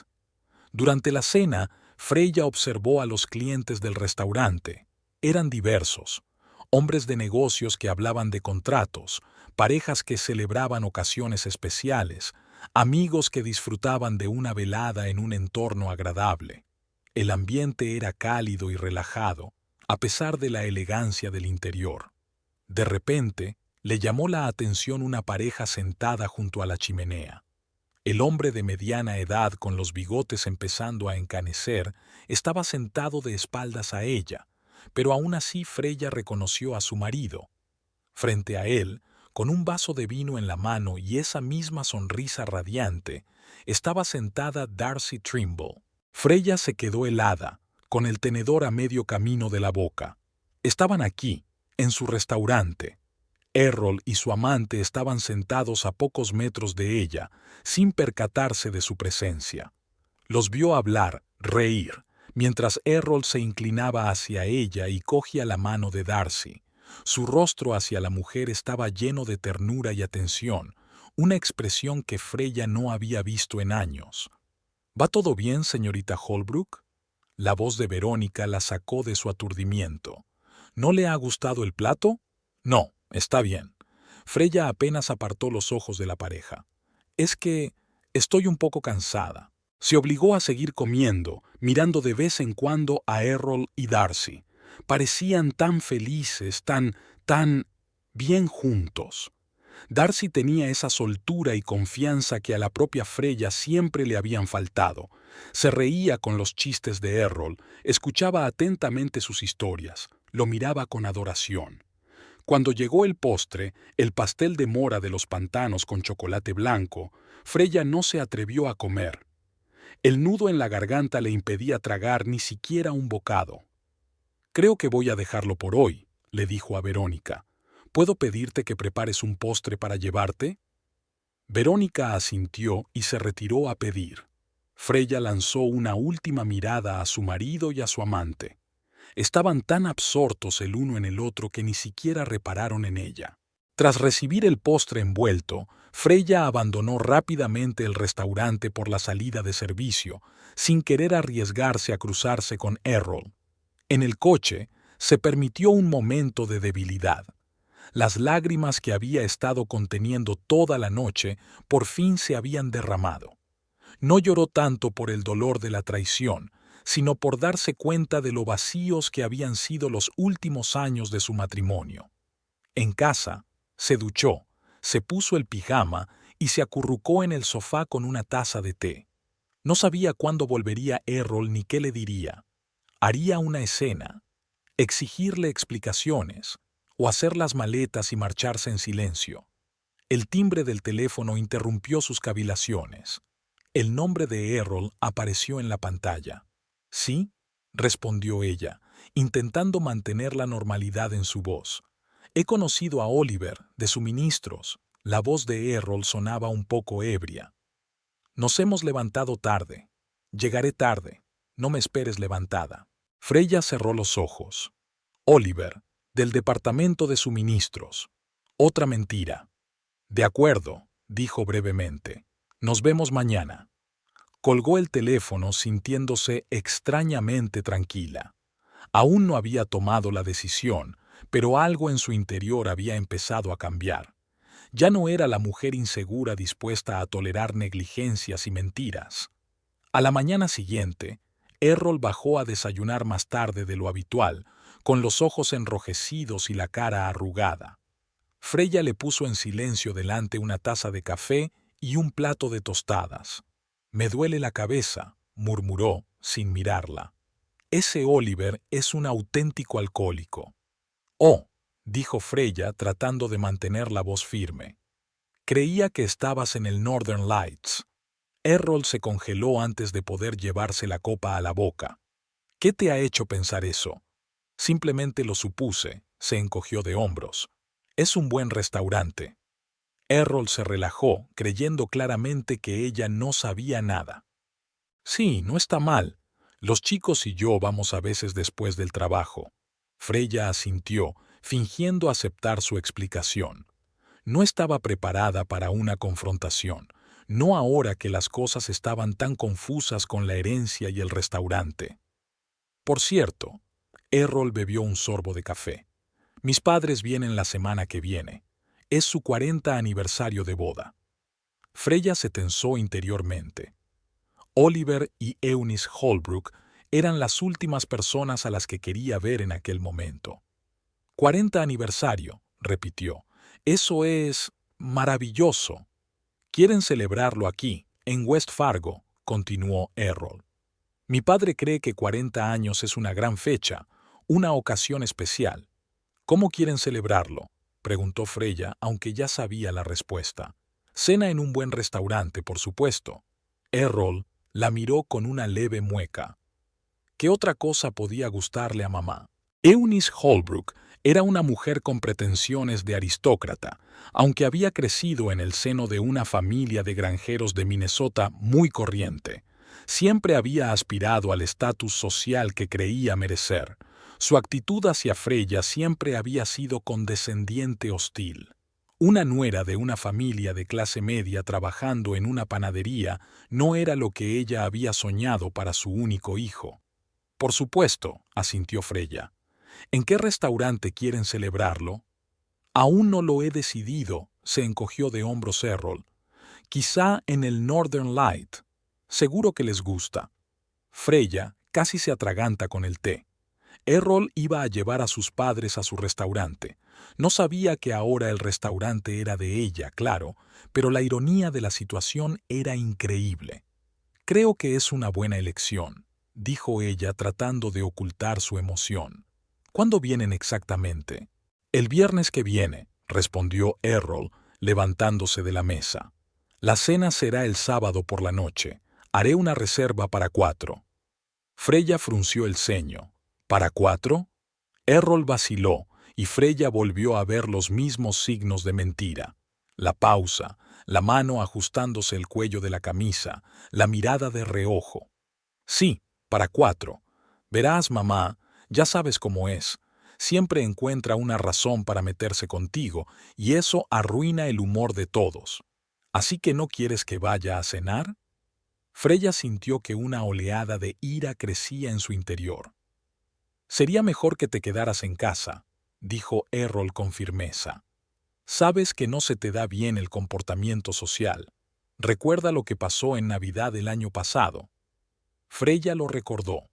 Durante la cena, Freya observó a los clientes del restaurante. Eran diversos: hombres de negocios que hablaban de contratos, parejas que celebraban ocasiones especiales, amigos que disfrutaban de una velada en un entorno agradable. El ambiente era cálido y relajado, a pesar de la elegancia del interior. De repente, le llamó la atención una pareja sentada junto a la chimenea. El hombre de mediana edad, con los bigotes empezando a encanecer, estaba sentado de espaldas a ella, pero aún así Freya reconoció a su marido. Frente a él, con un vaso de vino en la mano y esa misma sonrisa radiante, estaba sentada Darcy Trimble. Freya se quedó helada, con el tenedor a medio camino de la boca. Estaban aquí, en su restaurante. Errol y su amante estaban sentados a pocos metros de ella, sin percatarse de su presencia. Los vio hablar, reír, mientras Errol se inclinaba hacia ella y cogía la mano de Darcy. Su rostro hacia la mujer estaba lleno de ternura y atención, una expresión que Freya no había visto en años. «¿Va todo bien, señorita Holbrook?». La voz de Verónica la sacó de su aturdimiento. «¿No le ha gustado el plato?». «No, está bien». Freya apenas apartó los ojos de la pareja. «Es que estoy un poco cansada». Se obligó a seguir comiendo, mirando de vez en cuando a Errol y Darcy. Parecían tan felices, tan bien juntos. Darcy tenía esa soltura y confianza que a la propia Freya siempre le habían faltado. Se reía con los chistes de Errol, escuchaba atentamente sus historias, lo miraba con adoración. Cuando llegó el postre, el pastel de mora de los pantanos con chocolate blanco, Freya no se atrevió a comer. El nudo en la garganta le impedía tragar ni siquiera un bocado. «Creo que voy a dejarlo por hoy», le dijo a Verónica. «¿Puedo pedirte que prepares un postre para llevarte?». Verónica asintió y se retiró a pedir. Freya lanzó una última mirada a su marido y a su amante. Estaban tan absortos el uno en el otro que ni siquiera repararon en ella. Tras recibir el postre envuelto, Freya abandonó rápidamente el restaurante por la salida de servicio, sin querer arriesgarse a cruzarse con Errol. En el coche, se permitió un momento de debilidad. Las lágrimas que había estado conteniendo toda la noche por fin se habían derramado. No lloró tanto por el dolor de la traición, sino por darse cuenta de lo vacíos que habían sido los últimos años de su matrimonio. En casa, se duchó, se puso el pijama y se acurrucó en el sofá con una taza de té. No sabía cuándo volvería Errol ni qué le diría. Haría una escena, exigirle explicaciones, o hacer las maletas y marcharse en silencio. El timbre del teléfono interrumpió sus cavilaciones. El nombre de Errol apareció en la pantalla. «¿Sí?», respondió ella, intentando mantener la normalidad en su voz. «He conocido a Oliver, de suministros». La voz de Errol sonaba un poco ebria. «Nos hemos levantado tarde. Llegaré tarde. No me esperes levantada». Freya cerró los ojos. «Oliver, del departamento de suministros». Otra mentira. «De acuerdo», dijo brevemente. «Nos vemos mañana». Colgó el teléfono sintiéndose extrañamente tranquila. Aún no había tomado la decisión, pero algo en su interior había empezado a cambiar. Ya no era la mujer insegura dispuesta a tolerar negligencias y mentiras. A la mañana siguiente, Errol bajó a desayunar más tarde de lo habitual, con los ojos enrojecidos y la cara arrugada. Freya le puso en silencio delante una taza de café y un plato de tostadas. «Me duele la cabeza», murmuró, sin mirarla. «Ese Oliver es un auténtico alcohólico». «Oh», dijo Freya tratando de mantener la voz firme. «Creía que estabas en el Northern Lights». Errol se congeló antes de poder llevarse la copa a la boca. «¿Qué te ha hecho pensar eso?» «Simplemente lo supuse», se encogió de hombros. «Es un buen restaurante». Errol se relajó, creyendo claramente que ella no sabía nada. «Sí, no está mal. Los chicos y yo vamos a veces después del trabajo». Freya asintió, fingiendo aceptar su explicación. No estaba preparada para una confrontación, no ahora que las cosas estaban tan confusas con la herencia y el restaurante. «Por cierto», Errol bebió un sorbo de café. «Mis padres vienen la semana que viene. Es su 40 aniversario de boda». Freya se tensó interiormente. Oliver y Eunice Holbrook eran las últimas personas a las que quería ver en aquel momento. «40 aniversario», repitió. «Eso es maravilloso». «Quieren celebrarlo aquí, en West Fargo», continuó Errol. «Mi padre cree que 40 años es una gran fecha, una ocasión especial». «¿Cómo quieren celebrarlo?», preguntó Freya, aunque ya sabía la respuesta. «Cena en un buen restaurante, por supuesto». Errol la miró con una leve mueca. ¿Qué otra cosa podía gustarle a mamá? Eunice Holbrook era una mujer con pretensiones de aristócrata, aunque había crecido en el seno de una familia de granjeros de Minnesota muy corriente. Siempre había aspirado al estatus social que creía merecer. Su actitud hacia Freya siempre había sido condescendiente hostil. Una nuera de una familia de clase media trabajando en una panadería no era lo que ella había soñado para su único hijo. «Por supuesto», asintió Freya. «¿En qué restaurante quieren celebrarlo?» «Aún no lo he decidido», se encogió de hombros Errol. «Quizá en el Northern Light. Seguro que les gusta». Freya casi se atraganta con el té. Errol iba a llevar a sus padres a su restaurante. No sabía que ahora el restaurante era de ella, claro, pero la ironía de la situación era increíble. «Creo que es una buena elección», dijo ella tratando de ocultar su emoción. «¿Cuándo vienen exactamente?» «El viernes que viene», respondió Errol, levantándose de la mesa. «La cena será el sábado por la noche. Haré una reserva para 4». Freya frunció el ceño. «¿Para 4?» Errol vaciló, y Freya volvió a ver los mismos signos de mentira. La pausa, la mano ajustándose el cuello de la camisa, la mirada de reojo. «Sí, para 4. Verás, mamá, ya sabes cómo es. Siempre encuentra una razón para meterse contigo, y eso arruina el humor de todos. ¿Así que no quieres que vaya a cenar?» Freya sintió que una oleada de ira crecía en su interior. «Sería mejor que te quedaras en casa», dijo Errol con firmeza. Sabes que no se te da bien el comportamiento social. Recuerda lo que pasó en Navidad del año pasado. Freya lo recordó.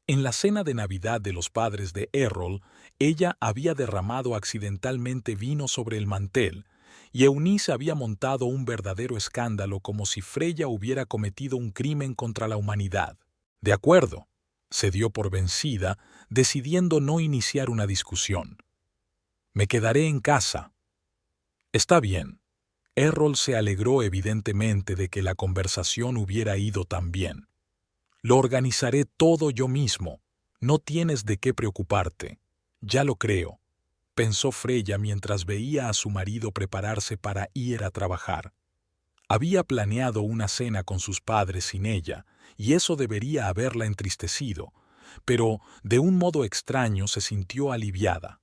En la cena de Navidad de los padres de Errol, ella había derramado accidentalmente vino sobre el mantel, y Eunice había montado un verdadero escándalo como si Freya hubiera cometido un crimen contra la humanidad. De acuerdo, se dio por vencida, decidiendo no iniciar una discusión. Me quedaré en casa. Está bien. Errol se alegró evidentemente de que la conversación hubiera ido tan bien. Lo organizaré todo yo mismo. No tienes de qué preocuparte. Ya lo creo, pensó Freya mientras veía a su marido prepararse para ir a trabajar. Había planeado una cena con sus padres sin ella, y eso debería haberla entristecido, pero de un modo extraño se sintió aliviada.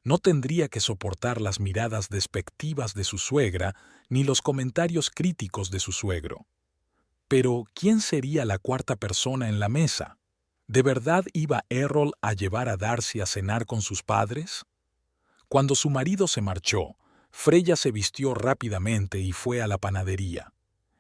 No tendría que soportar las miradas despectivas de su suegra ni los comentarios críticos de su suegro. Pero, ¿quién sería la cuarta persona en la mesa? ¿De verdad iba Errol a llevar a Darcy a cenar con sus padres? Cuando su marido se marchó, Freya se vistió rápidamente y fue a la panadería.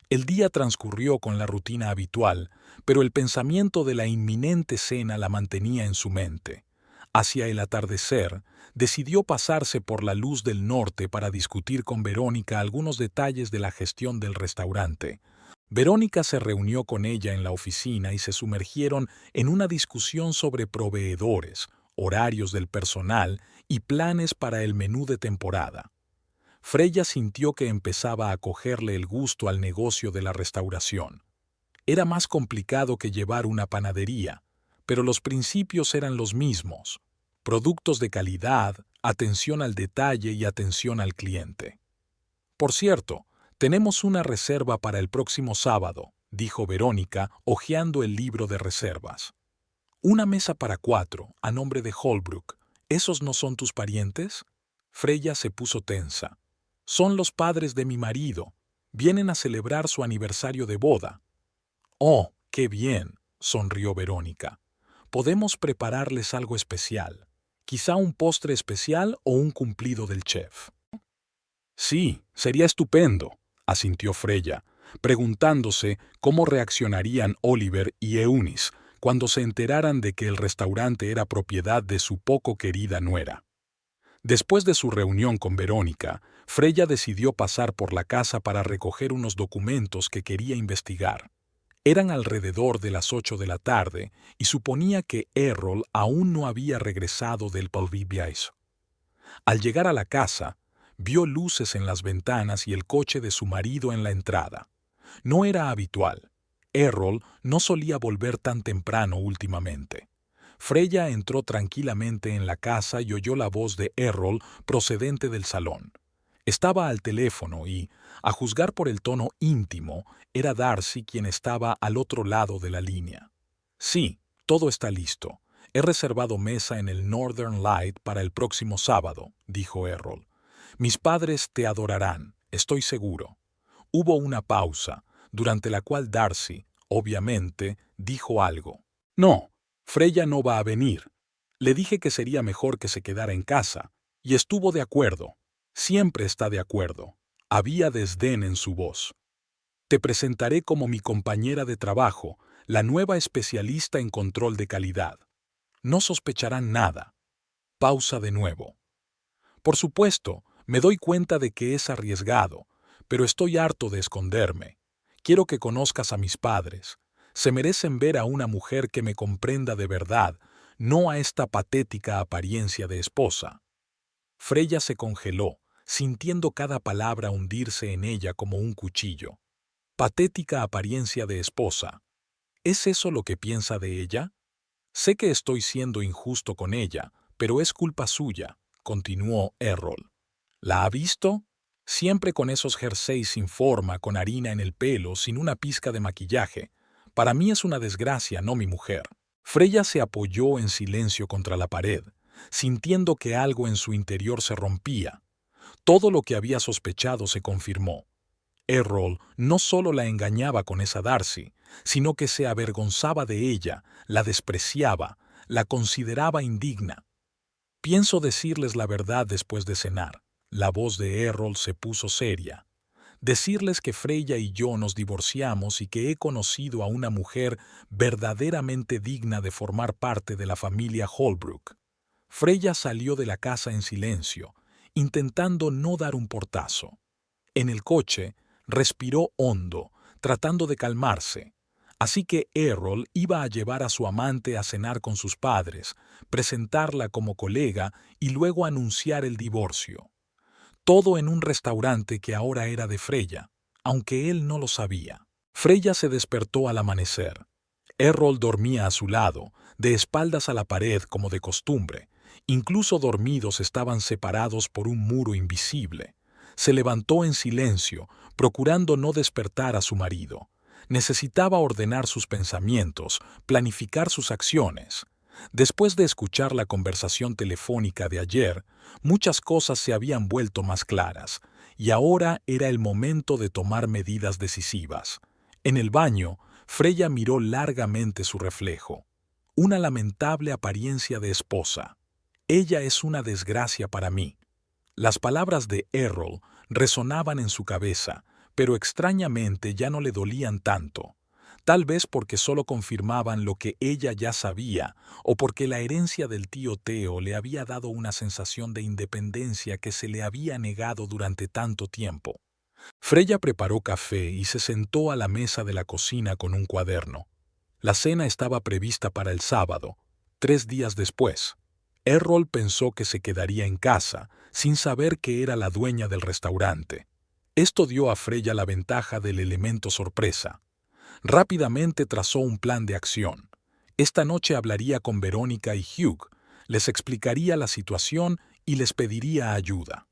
El día transcurrió con la rutina habitual, pero el pensamiento de la inminente cena la mantenía en su mente. Hacia el atardecer, decidió pasarse por la Luz del Norte para discutir con Verónica algunos detalles de la gestión del restaurante. Verónica se reunió con ella en la oficina y se sumergieron en una discusión sobre proveedores, horarios del personal y planes para el menú de temporada. Freya sintió que empezaba a cogerle el gusto al negocio de la restauración. Era más complicado que llevar una panadería, pero los principios eran los mismos: productos de calidad, atención al detalle y atención al cliente. Por cierto, tenemos una reserva para el próximo sábado, dijo Verónica, hojeando el libro de reservas. Una mesa para 4, a nombre de Holbrook. ¿Esos no son tus parientes? Freya se puso tensa. Son los padres de mi marido. Vienen a celebrar su aniversario de boda. Oh, qué bien, sonrió Verónica. Podemos prepararles algo especial. Quizá un postre especial o un cumplido del chef. Sí, sería estupendo, asintió Freya, preguntándose cómo reaccionarían Oliver y Eunice cuando se enteraran de que el restaurante era propiedad de su poco querida nuera. Después de su reunión con Verónica, Freya decidió pasar por la casa para recoger unos documentos que quería investigar. Eran alrededor de las 8 de la tarde y suponía que Errol aún no había regresado del Polviviais. Al llegar a la casa, vio luces en las ventanas y el coche de su marido en la entrada. No era habitual. Errol no solía volver tan temprano últimamente. Freya entró tranquilamente en la casa y oyó la voz de Errol procedente del salón. Estaba al teléfono y, a juzgar por el tono íntimo, era Darcy quien estaba al otro lado de la línea. Sí, todo está listo. He reservado mesa en el Northern Light para el próximo sábado, dijo Errol. Mis padres te adorarán, estoy seguro. Hubo una pausa, durante la cual Darcy, obviamente, dijo algo. No, Freya no va a venir. Le dije que sería mejor que se quedara en casa, y estuvo de acuerdo. Siempre está de acuerdo. Había desdén en su voz. Te presentaré como mi compañera de trabajo, la nueva especialista en control de calidad. No sospecharán nada. Pausa de nuevo. Por supuesto, me doy cuenta de que es arriesgado, pero estoy harto de esconderme. Quiero que conozcas a mis padres. Se merecen ver a una mujer que me comprenda de verdad, no a esta patética apariencia de esposa. Freya se congeló, sintiendo cada palabra hundirse en ella como un cuchillo. Patética apariencia de esposa. ¿Es eso lo que piensa de ella? Sé que estoy siendo injusto con ella, pero es culpa suya, continuó Errol. ¿La ha visto? Siempre con esos jerseys sin forma, con harina en el pelo, sin una pizca de maquillaje. Para mí es una desgracia, no mi mujer. Freya se apoyó en silencio contra la pared, sintiendo que algo en su interior se rompía. Todo lo que había sospechado se confirmó. Errol no solo la engañaba con esa Darcy, sino que se avergonzaba de ella, la despreciaba, la consideraba indigna. Pienso decirles la verdad después de cenar, La voz de Errol se puso seria. Decirles que Freya y yo nos divorciamos y que he conocido a una mujer verdaderamente digna de formar parte de la familia Holbrook. Freya salió de la casa en silencio, intentando no dar un portazo. En el coche, respiró hondo, tratando de calmarse. Así que Errol iba a llevar a su amante a cenar con sus padres, presentarla como colega y luego anunciar el divorcio. Todo en un restaurante que ahora era de Freya, aunque él no lo sabía. Freya se despertó al amanecer. Errol dormía a su lado, de espaldas a la pared como de costumbre. Incluso dormidos estaban separados por un muro invisible. Se levantó en silencio, procurando no despertar a su marido. Necesitaba ordenar sus pensamientos, planificar sus acciones. Después de escuchar la conversación telefónica de ayer, muchas cosas se habían vuelto más claras, y ahora era el momento de tomar medidas decisivas. En el baño, Freya miró largamente su reflejo. Una lamentable apariencia de esposa. Ella es una desgracia para mí. Las palabras de Errol resonaban en su cabeza, pero extrañamente ya no le dolían tanto. Tal vez porque solo confirmaban lo que ella ya sabía, o porque la herencia del tío Theo le había dado una sensación de independencia que se le había negado durante tanto tiempo. Freya preparó café y se sentó a la mesa de la cocina con un cuaderno. La cena estaba prevista para el sábado, 3 días después. Errol pensó que se quedaría en casa, sin saber que era la dueña del restaurante. Esto dio a Freya la ventaja del elemento sorpresa. Rápidamente trazó un plan de acción. Esta noche hablaría con Verónica y Hugh, les explicaría la situación y les pediría ayuda.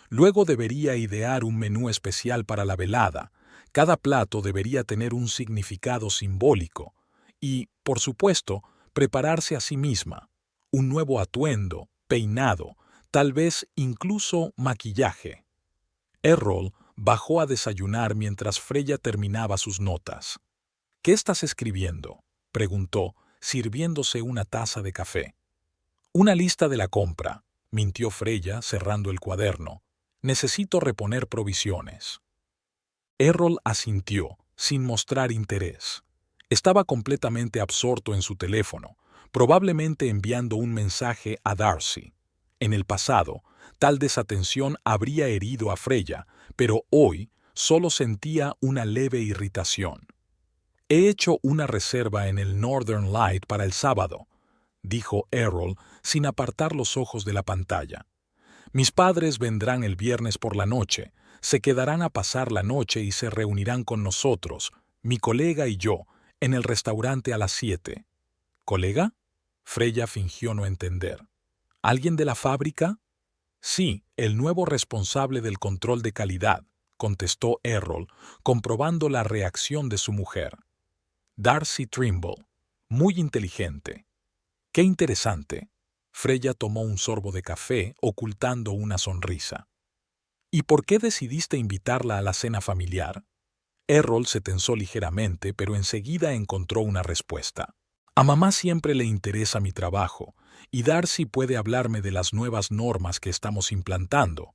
Luego debería idear un menú especial para la velada. Cada plato debería tener un significado simbólico. Y, por supuesto, prepararse a sí misma. Un nuevo atuendo, peinado, tal vez incluso maquillaje. Errol bajó a desayunar mientras Freya terminaba sus notas. ¿Qué estás escribiendo?, preguntó, sirviéndose una taza de café. Una lista de la compra, mintió Freya, cerrando el cuaderno. Necesito reponer provisiones. Errol asintió, sin mostrar interés. Estaba completamente absorto en su teléfono, probablemente enviando un mensaje a Darcy. En el pasado, tal desatención habría herido a Freya, pero hoy solo sentía una leve irritación. He hecho una reserva en el Northern Light para el sábado, dijo Errol sin apartar los ojos de la pantalla. Mis padres vendrán el viernes por la noche, se quedarán a pasar la noche y se reunirán con nosotros, mi colega y yo, en el restaurante a las 7. ¿Colega? Freya fingió no entender. ¿Alguien de la fábrica? Sí, el nuevo responsable del control de calidad, contestó Errol, comprobando la reacción de su mujer. Darcy Trimble. Muy inteligente. Qué interesante. Freya tomó un sorbo de café, ocultando una sonrisa. ¿Y por qué decidiste invitarla a la cena familiar? Errol se tensó ligeramente, pero enseguida encontró una respuesta. A mamá siempre le interesa mi trabajo, y Darcy puede hablarme de las nuevas normas que estamos implantando.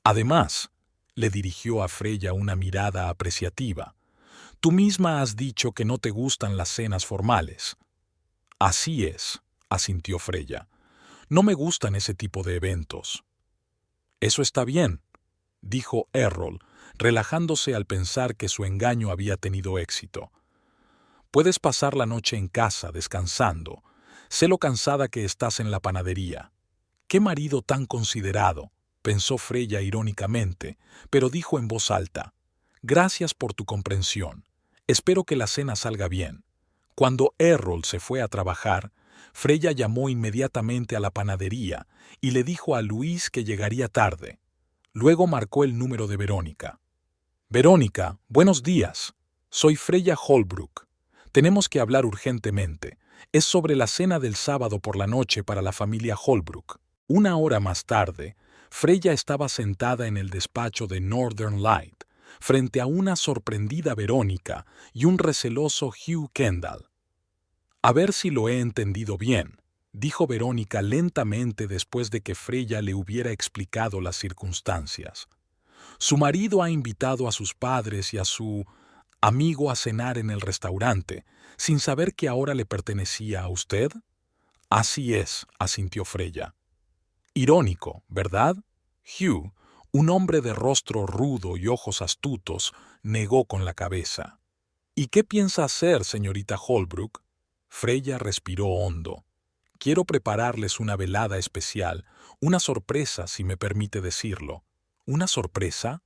Además, le dirigió a Freya una mirada apreciativa. Tú misma has dicho que no te gustan las cenas formales. Así es, asintió Freya. No me gustan ese tipo de eventos. Eso está bien, dijo Errol, relajándose al pensar que su engaño había tenido éxito. Puedes pasar la noche en casa, descansando. Sé lo cansada que estás en la panadería. ¡Qué marido tan considerado!, pensó Freya irónicamente, pero dijo en voz alta. Gracias por tu comprensión. Espero que la cena salga bien. Cuando Errol se fue a trabajar, Freya llamó inmediatamente a la panadería y le dijo a Luis que llegaría tarde. Luego marcó el número de Verónica. Verónica, buenos días. Soy Freya Holbrook. Tenemos que hablar urgentemente. Es sobre la cena del sábado por la noche para la familia Holbrook. 1 hora más tarde, Freya estaba sentada en el despacho de Northern Light, frente a una sorprendida Verónica y un receloso Hugh Kendall. A ver si lo he entendido bien, dijo Verónica lentamente después de que Freya le hubiera explicado las circunstancias. Su marido ha invitado a sus padres y a su amigo a cenar en el restaurante, sin saber que ahora le pertenecía a usted. Así es, asintió Freya. Irónico, ¿verdad? Hugh, un hombre de rostro rudo y ojos astutos, negó con la cabeza. ¿Y qué piensa hacer, señorita Holbrook? Freya respiró hondo. Quiero prepararles una velada especial, una sorpresa, si me permite decirlo. ¿Una sorpresa?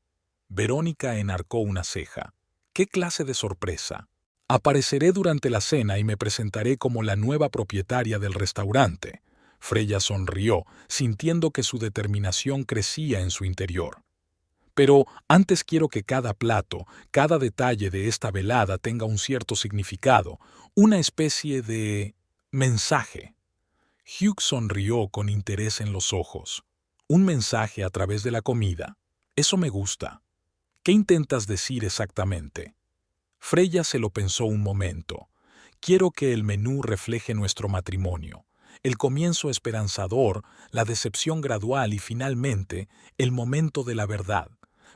Verónica enarcó una ceja. ¿Qué clase de sorpresa? Apareceré durante la cena y me presentaré como la nueva propietaria del restaurante. Freya sonrió, sintiendo que su determinación crecía en su interior. Pero antes quiero que cada plato, cada detalle de esta velada tenga un cierto significado, una especie de mensaje. Hugh sonrió con interés en los ojos. Un mensaje a través de la comida. Eso me gusta. ¿Qué intentas decir exactamente? Freya se lo pensó un momento. Quiero que el menú refleje nuestro matrimonio, el comienzo esperanzador, la decepción gradual y finalmente el momento de la verdad.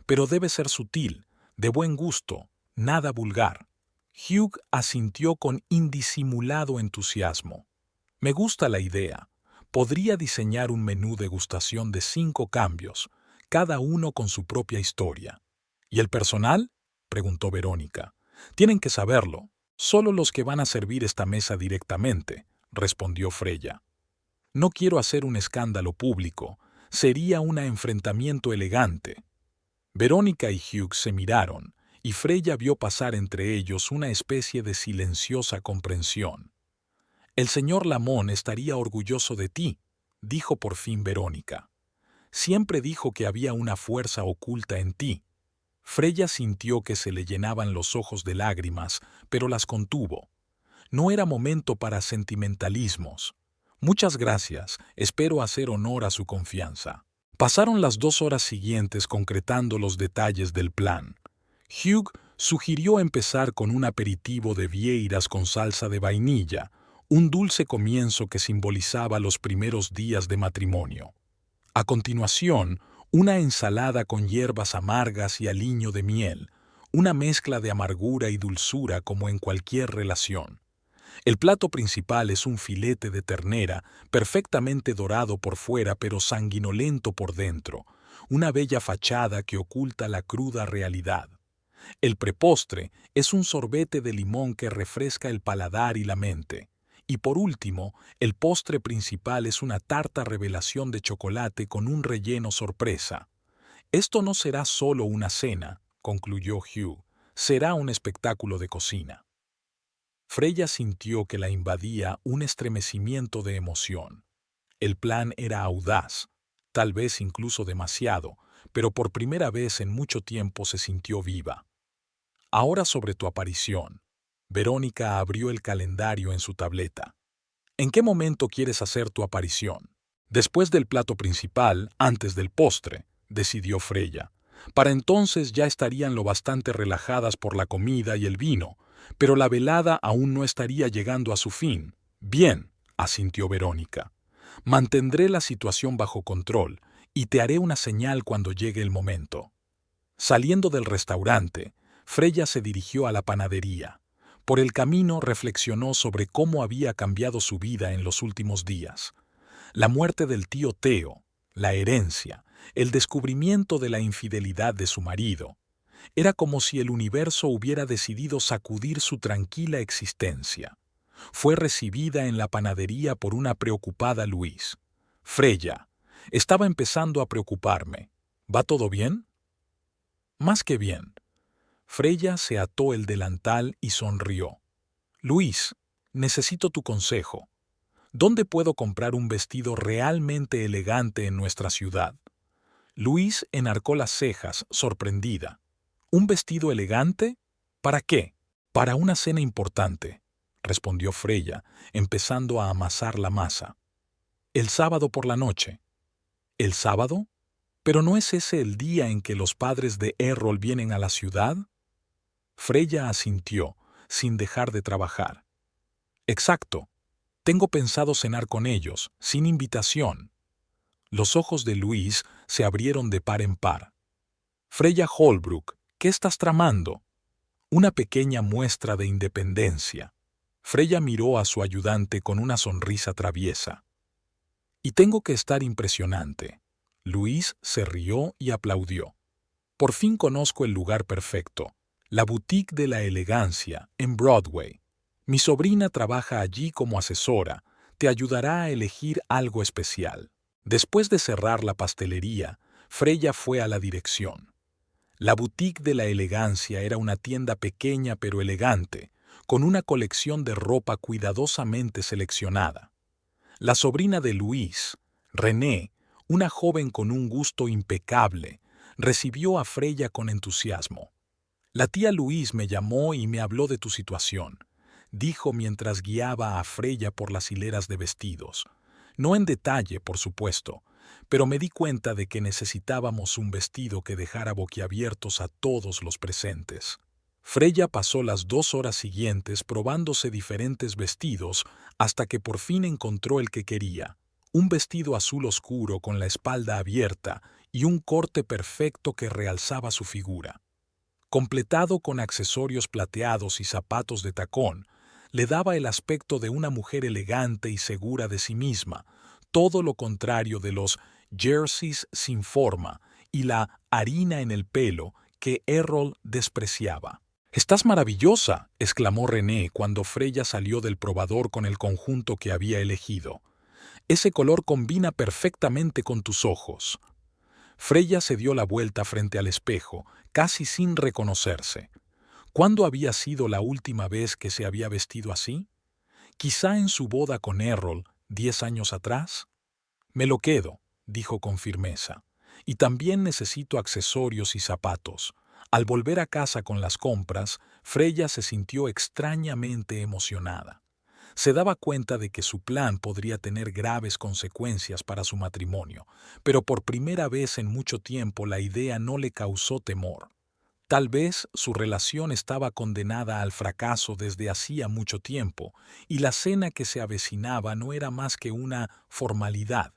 Pero debe ser sutil, de buen gusto, nada vulgar. Hugh asintió con indisimulado entusiasmo. Me gusta la idea. Podría diseñar un menú degustación de 5 cambios, cada uno con su propia historia. ¿Y el personal? Preguntó Verónica. Tienen que saberlo. Solo los que van a servir esta mesa directamente, respondió Freya. No quiero hacer un escándalo público. Sería un enfrentamiento elegante. Verónica y Hugh se miraron, y Freya vio pasar entre ellos una especie de silenciosa comprensión. El señor Lamont estaría orgulloso de ti, dijo por fin Verónica. Siempre dijo que había una fuerza oculta en ti. Freya sintió que se le llenaban los ojos de lágrimas, pero las contuvo. No era momento para sentimentalismos. Muchas gracias, espero hacer honor a su confianza. Pasaron las 2 horas siguientes concretando los detalles del plan. Hugh sugirió empezar con un aperitivo de vieiras con salsa de vainilla, un dulce comienzo que simbolizaba los primeros días de matrimonio. A continuación, una ensalada con hierbas amargas y aliño de miel, una mezcla de amargura y dulzura como en cualquier relación. El plato principal es un filete de ternera, perfectamente dorado por fuera pero sanguinolento por dentro, una bella fachada que oculta la cruda realidad. El prepostre es un sorbete de limón que refresca el paladar y la mente. Y por último, el postre principal es una tarta revelación de chocolate con un relleno sorpresa. Esto no será solo una cena, concluyó Hugh, será un espectáculo de cocina. Freya sintió que la invadía un estremecimiento de emoción. El plan era audaz, tal vez incluso demasiado, pero por primera vez en mucho tiempo se sintió viva. Ahora sobre tu aparición. Verónica abrió el calendario en su tableta. ¿En qué momento quieres hacer tu aparición? Después del plato principal, antes del postre, decidió Freya. Para entonces ya estarían lo bastante relajadas por la comida y el vino, pero la velada aún no estaría llegando a su fin. Bien, asintió Verónica. Mantendré la situación bajo control y te haré una señal cuando llegue el momento. Saliendo del restaurante, Freya se dirigió a la panadería. Por el camino reflexionó sobre cómo había cambiado su vida en los últimos días. La muerte del tío Theo, la herencia, el descubrimiento de la infidelidad de su marido. Era como si el universo hubiera decidido sacudir su tranquila existencia. Fue recibida en la panadería por una preocupada Louise. Freya, estaba empezando a preocuparme. ¿Va todo bien? Más que bien. Freya se ató el delantal y sonrió. Luis, necesito tu consejo. ¿Dónde puedo comprar un vestido realmente elegante en nuestra ciudad? Luis enarcó las cejas, sorprendida. ¿Un vestido elegante? ¿Para qué? Para una cena importante, respondió Freya, empezando a amasar la masa. El sábado por la noche. ¿El sábado? ¿Pero no es ese el día en que los padres de Errol vienen a la ciudad? Freya asintió, sin dejar de trabajar. Exacto. Tengo pensado cenar con ellos, sin invitación. Los ojos de Luis se abrieron de par en par. Freya Holbrook, ¿qué estás tramando? Una pequeña muestra de independencia. Freya miró a su ayudante con una sonrisa traviesa. Y tengo que estar impresionante. Luis se rió y aplaudió. Por fin conozco el lugar perfecto, la boutique de la elegancia, en Broadway. Mi sobrina trabaja allí como asesora, te ayudará a elegir algo especial. Después de cerrar la pastelería, Freya fue a la dirección. La boutique de la elegancia era una tienda pequeña pero elegante, con una colección de ropa cuidadosamente seleccionada. La sobrina de Luis, René, una joven con un gusto impecable, recibió a Freya con entusiasmo. La tía Luis me llamó y me habló de tu situación, dijo mientras guiaba a Freya por las hileras de vestidos. No en detalle, por supuesto, pero me di cuenta de que necesitábamos un vestido que dejara boquiabiertos a todos los presentes. Freya pasó las 2 horas siguientes probándose diferentes vestidos hasta que por fin encontró el que quería, un vestido azul oscuro con la espalda abierta y un corte perfecto que realzaba su figura. Completado con accesorios plateados y zapatos de tacón, le daba el aspecto de una mujer elegante y segura de sí misma, todo lo contrario de los jerseys sin forma y la harina en el pelo que Errol despreciaba. «¡Estás maravillosa!», exclamó René cuando Freya salió del probador con el conjunto que había elegido. «Ese color combina perfectamente con tus ojos». Freya se dio la vuelta frente al espejo, casi sin reconocerse. ¿Cuándo había sido la última vez que se había vestido así? ¿Quizá en su boda con Errol, 10 años atrás? «Me lo quedo», dijo con firmeza. «Y también necesito accesorios y zapatos». Al volver a casa con las compras, Freya se sintió extrañamente emocionada. Se daba cuenta de que su plan podría tener graves consecuencias para su matrimonio, pero por primera vez en mucho tiempo la idea no le causó temor. Tal vez su relación estaba condenada al fracaso desde hacía mucho tiempo, y la cena que se avecinaba no era más que una formalidad,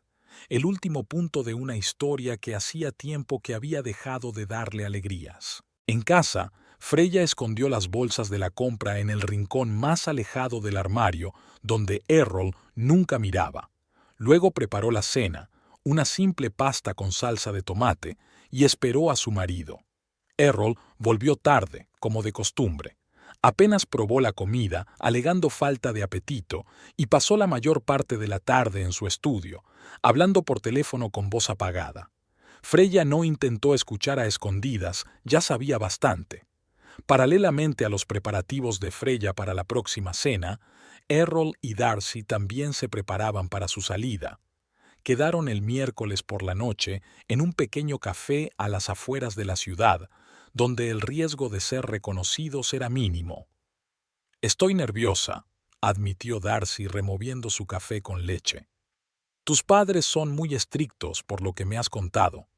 el último punto de una historia que hacía tiempo que había dejado de darle alegrías. En casa, Freya escondió las bolsas de la compra en el rincón más alejado del armario, donde Errol nunca miraba. Luego preparó la cena, una simple pasta con salsa de tomate, y esperó a su marido. Errol volvió tarde, como de costumbre. Apenas probó la comida, alegando falta de apetito, y pasó la mayor parte de la tarde en su estudio, hablando por teléfono con voz apagada. Freya no intentó escuchar a escondidas, ya sabía bastante. Paralelamente a los preparativos de Freya para la próxima cena, Errol y Darcy también se preparaban para su salida. Quedaron el miércoles por la noche en un pequeño café a las afueras de la ciudad, donde el riesgo de ser reconocidos era mínimo. «Estoy nerviosa», admitió Darcy removiendo su café con leche. «Tus padres son muy estrictos por lo que me has contado».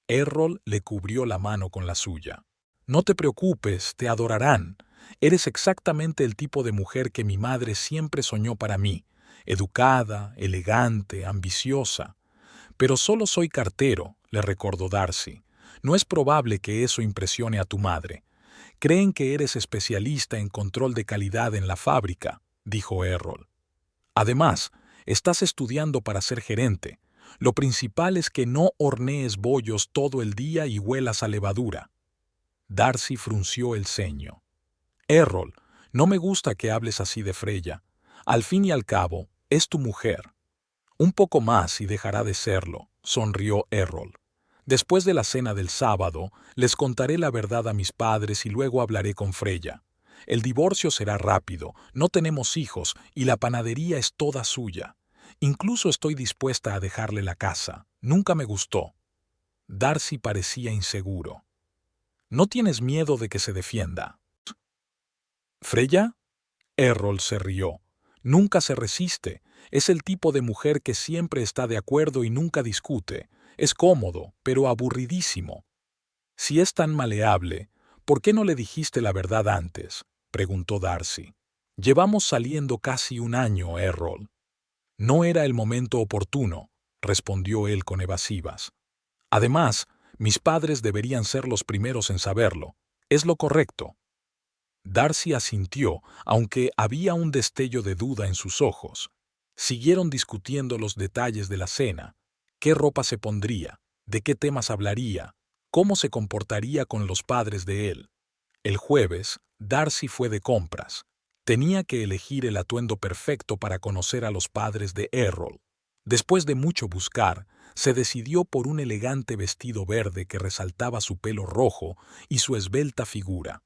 Errol le cubrió la mano con la suya. «No te preocupes, te adorarán. Eres exactamente el tipo de mujer que mi madre siempre soñó para mí, educada, elegante, ambiciosa. Pero solo soy cartero», le recordó Darcy. «No es probable que eso impresione a tu madre. Creen que eres especialista en control de calidad en la fábrica», dijo Errol. «Además, estás estudiando para ser gerente. Lo principal es que no hornees bollos todo el día y huelas a levadura». Darcy frunció el ceño. «Errol, no me gusta que hables así de Freya. Al fin y al cabo, es tu mujer». «Un poco más y dejará de serlo», sonrió Errol. «Después de la cena del sábado, les contaré la verdad a mis padres y luego hablaré con Freya. El divorcio será rápido, no tenemos hijos y la panadería es toda suya. Incluso estoy dispuesta a dejarle la casa. Nunca me gustó». Darcy parecía inseguro. «¿No tienes miedo de que se defienda?» «¿Freya?» Errol se rió. «Nunca se resiste. Es el tipo de mujer que siempre está de acuerdo y nunca discute. Es cómodo, pero aburridísimo». «Si es tan maleable, ¿por qué no le dijiste la verdad antes?», preguntó Darcy. Llevamos saliendo casi un año, Errol. No era el momento oportuno, respondió él con evasivas. Además, mis padres deberían ser los primeros en saberlo. Es lo correcto. Darcy asintió, aunque había un destello de duda en sus ojos. Siguieron discutiendo los detalles de la cena. ¿Qué ropa se pondría? ¿De qué temas hablaría? ¿Cómo se comportaría con los padres de él? El jueves, Darcy fue de compras. Tenía que elegir el atuendo perfecto para conocer a los padres de Errol. Después de mucho buscar, se decidió por un elegante vestido verde que resaltaba su pelo rojo y su esbelta figura.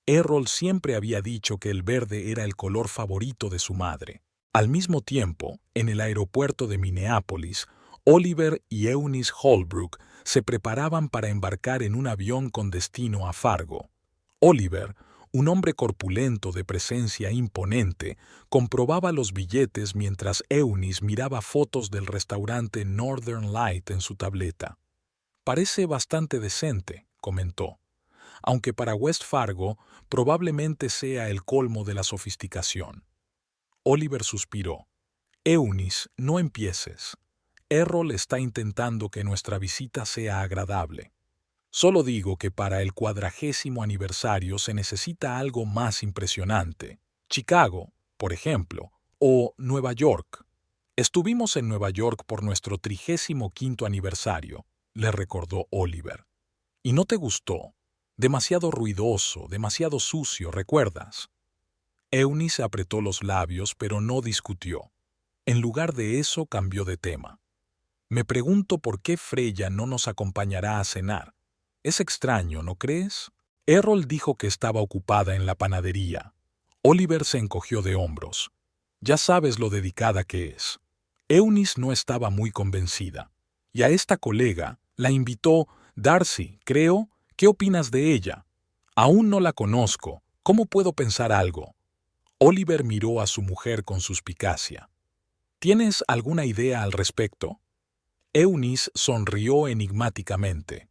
Errol siempre había dicho que el verde era el color favorito de su madre. Al mismo tiempo, en el aeropuerto de Minneapolis, Oliver y Eunice Holbrook se preparaban para embarcar en un avión con destino a Fargo. Oliver, un hombre corpulento de presencia imponente, comprobaba los billetes mientras Eunice miraba fotos del restaurante Northern Light en su tableta. «Parece bastante decente», comentó, aunque para West Fargo probablemente sea el colmo de la sofisticación. Oliver suspiró. «Eunice, no empieces. Errol está intentando que nuestra visita sea agradable. Solo digo que para el 40º aniversario se necesita algo más impresionante. Chicago, por ejemplo, o Nueva York. Estuvimos en Nueva York por nuestro 35º aniversario», le recordó Oliver. «¿Y no te gustó? Demasiado ruidoso, demasiado sucio, ¿recuerdas?» Eunice apretó los labios, pero no discutió. En lugar de eso, cambió de tema. «Me pregunto por qué Freya no nos acompañará a cenar. Es extraño, ¿no crees?» Errol dijo que estaba ocupada en la panadería. Oliver se encogió de hombros. «Ya sabes lo dedicada que es». Eunice no estaba muy convencida. Y a esta colega la invitó Darcy, creo. ¿Qué opinas de ella? Aún no la conozco. ¿Cómo puedo pensar algo? Oliver miró a su mujer con suspicacia. ¿Tienes alguna idea al respecto? Eunice sonrió enigmáticamente.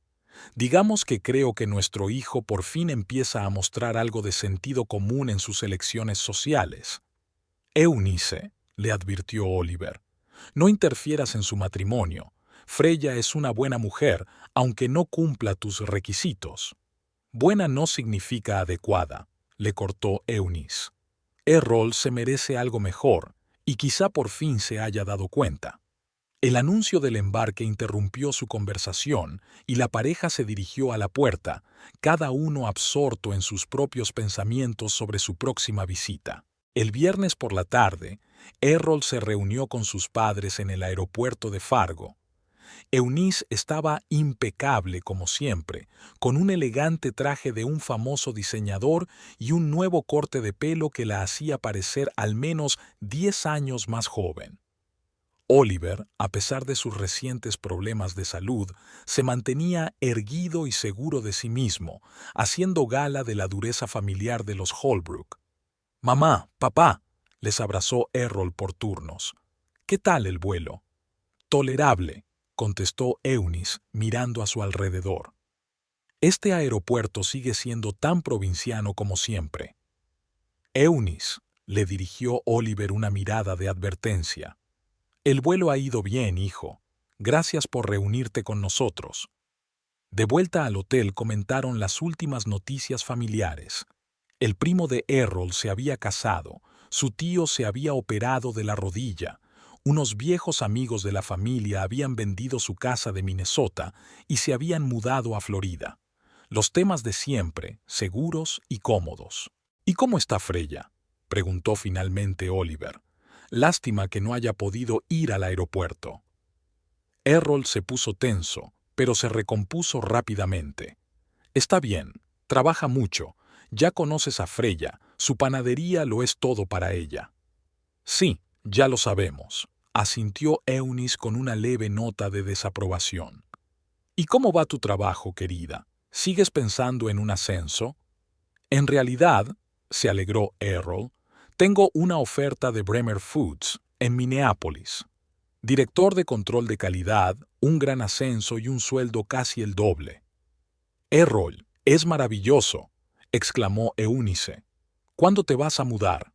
Digamos que creo que nuestro hijo por fin empieza a mostrar algo de sentido común en sus elecciones sociales. Eunice, le advirtió Oliver, no interfieras en su matrimonio. Freya es una buena mujer, aunque no cumpla tus requisitos. Buena no significa adecuada, le cortó Eunice. Errol se merece algo mejor, y quizá por fin se haya dado cuenta. El anuncio del embarque interrumpió su conversación y la pareja se dirigió a la puerta, cada uno absorto en sus propios pensamientos sobre su próxima visita. El viernes por la tarde, Errol se reunió con sus padres en el aeropuerto de Fargo. Eunice estaba impecable como siempre, con un elegante traje de un famoso diseñador y un nuevo corte de pelo que la hacía parecer al menos 10 años más joven. Oliver, a pesar de sus recientes problemas de salud, se mantenía erguido y seguro de sí mismo, haciendo gala de la dureza familiar de los Holbrook. «Mamá, papá», les abrazó Errol por turnos. «¿Qué tal el vuelo?» «Tolerable», contestó Eunice, mirando a su alrededor. «Este aeropuerto sigue siendo tan provinciano como siempre». «Eunice», le dirigió Oliver una mirada de advertencia. «El vuelo ha ido bien, hijo. Gracias por reunirte con nosotros». De vuelta al hotel comentaron las últimas noticias familiares. El primo de Errol se había casado, su tío se había operado de la rodilla, unos viejos amigos de la familia habían vendido su casa de Minnesota y se habían mudado a Florida. Los temas de siempre, seguros y cómodos. «¿Y cómo está Freya?», preguntó finalmente Oliver. «Lástima que no haya podido ir al aeropuerto». Errol se puso tenso, pero se recompuso rápidamente. «Está bien, trabaja mucho. Ya conoces a Freya, su panadería lo es todo para ella». «Sí, ya lo sabemos», asintió Eunice con una leve nota de desaprobación. «¿Y cómo va tu trabajo, querida? ¿Sigues pensando en un ascenso?» «En realidad», se alegró Errol, «tengo una oferta de Bremer Foods, en Minneapolis. Director de control de calidad, un gran ascenso y un sueldo casi el doble». «Errol, es maravilloso», exclamó Eunice. «¿Cuándo te vas a mudar?»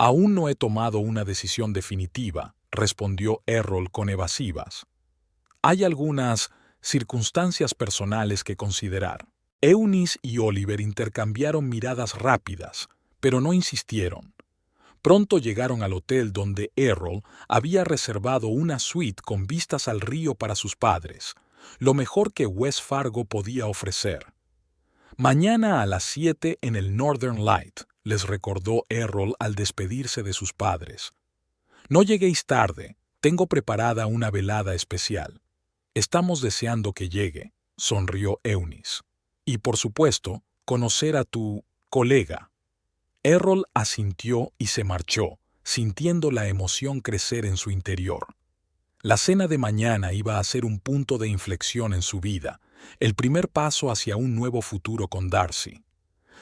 Aún no he tomado una decisión definitiva, respondió Errol con evasivas. Hay algunas circunstancias personales que considerar. Eunice y Oliver intercambiaron miradas rápidas, pero no insistieron. Pronto llegaron al hotel donde Errol había reservado una suite con vistas al río para sus padres, lo mejor que West Fargo podía ofrecer. Mañana a las 7 en el Northern Light, les recordó Errol al despedirse de sus padres. No lleguéis tarde, tengo preparada una velada especial. Estamos deseando que llegue, sonrió Eunice. Y por supuesto, conocer a tu colega. Errol asintió y se marchó, sintiendo la emoción crecer en su interior. La cena de mañana iba a ser un punto de inflexión en su vida, el primer paso hacia un nuevo futuro con Darcy.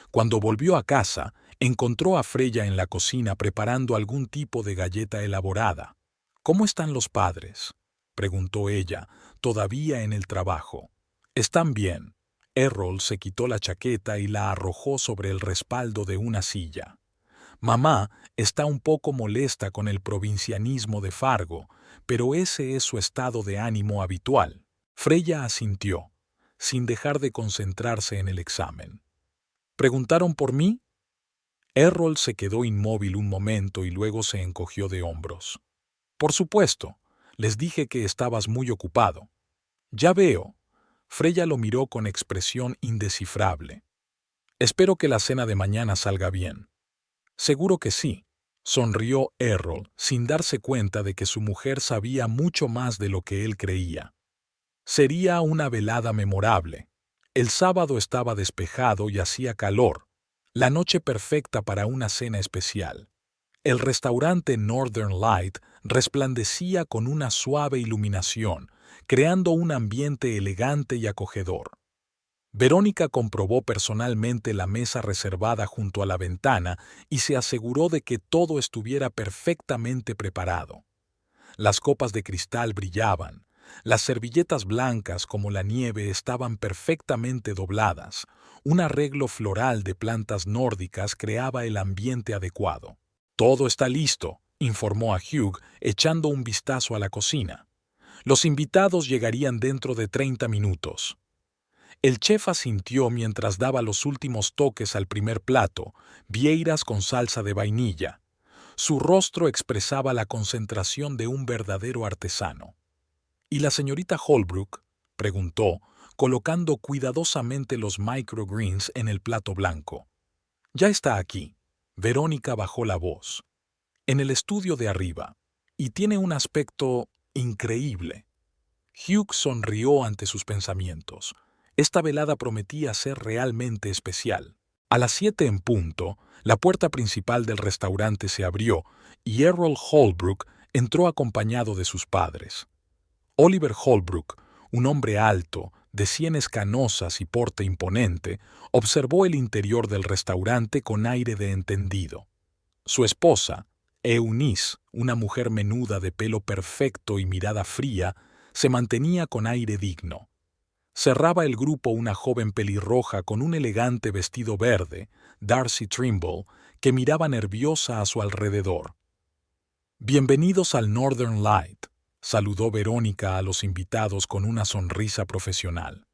Cuando volvió a casa, encontró a Freya en la cocina preparando algún tipo de galleta elaborada. ¿Cómo están los padres?, preguntó ella, todavía en el trabajo. Están bien. Errol se quitó la chaqueta y la arrojó sobre el respaldo de una silla. Mamá está un poco molesta con el provincianismo de Fargo, pero ese es su estado de ánimo habitual. Freya asintió, sin dejar de concentrarse en el examen. ¿Preguntaron por mí? Errol se quedó inmóvil un momento y luego se encogió de hombros. Por supuesto, les dije que estabas muy ocupado. Ya veo. Freya lo miró con expresión indescifrable. Espero que la cena de mañana salga bien. Seguro que sí, sonrió Errol, sin darse cuenta de que su mujer sabía mucho más de lo que él creía. Sería una velada memorable. El sábado estaba despejado y hacía calor, la noche perfecta para una cena especial. El restaurante Northern Light resplandecía con una suave iluminación, creando un ambiente elegante y acogedor. Verónica comprobó personalmente la mesa reservada junto a la ventana y se aseguró de que todo estuviera perfectamente preparado. Las copas de cristal brillaban, las servilletas blancas como la nieve estaban perfectamente dobladas, un arreglo floral de plantas nórdicas creaba el ambiente adecuado. Todo está listo, informó a Hugh, echando un vistazo a la cocina. Los invitados llegarían dentro de 30 minutos. El chef asintió mientras daba los últimos toques al primer plato, vieiras con salsa de vainilla. Su rostro expresaba la concentración de un verdadero artesano. ¿Y la señorita Holbrook?, preguntó, colocando cuidadosamente los microgreens en el plato blanco. Ya está aquí. Verónica bajó la voz. En el estudio de arriba. Y tiene un aspecto increíble. Hugh sonrió ante sus pensamientos. Esta velada prometía ser realmente especial. A las 7 en punto, la puerta principal del restaurante se abrió y Errol Holbrook entró acompañado de sus padres. Oliver Holbrook, un hombre alto, de sienes canosas y porte imponente, observó el interior del restaurante con aire de entendido. Su esposa, Eunice, una mujer menuda de pelo perfecto y mirada fría, se mantenía con aire digno. Cerraba el grupo una joven pelirroja con un elegante vestido verde, Darcy Trimble, que miraba nerviosa a su alrededor. «Bienvenidos al Northern Light», saludó Verónica a los invitados con una sonrisa profesional.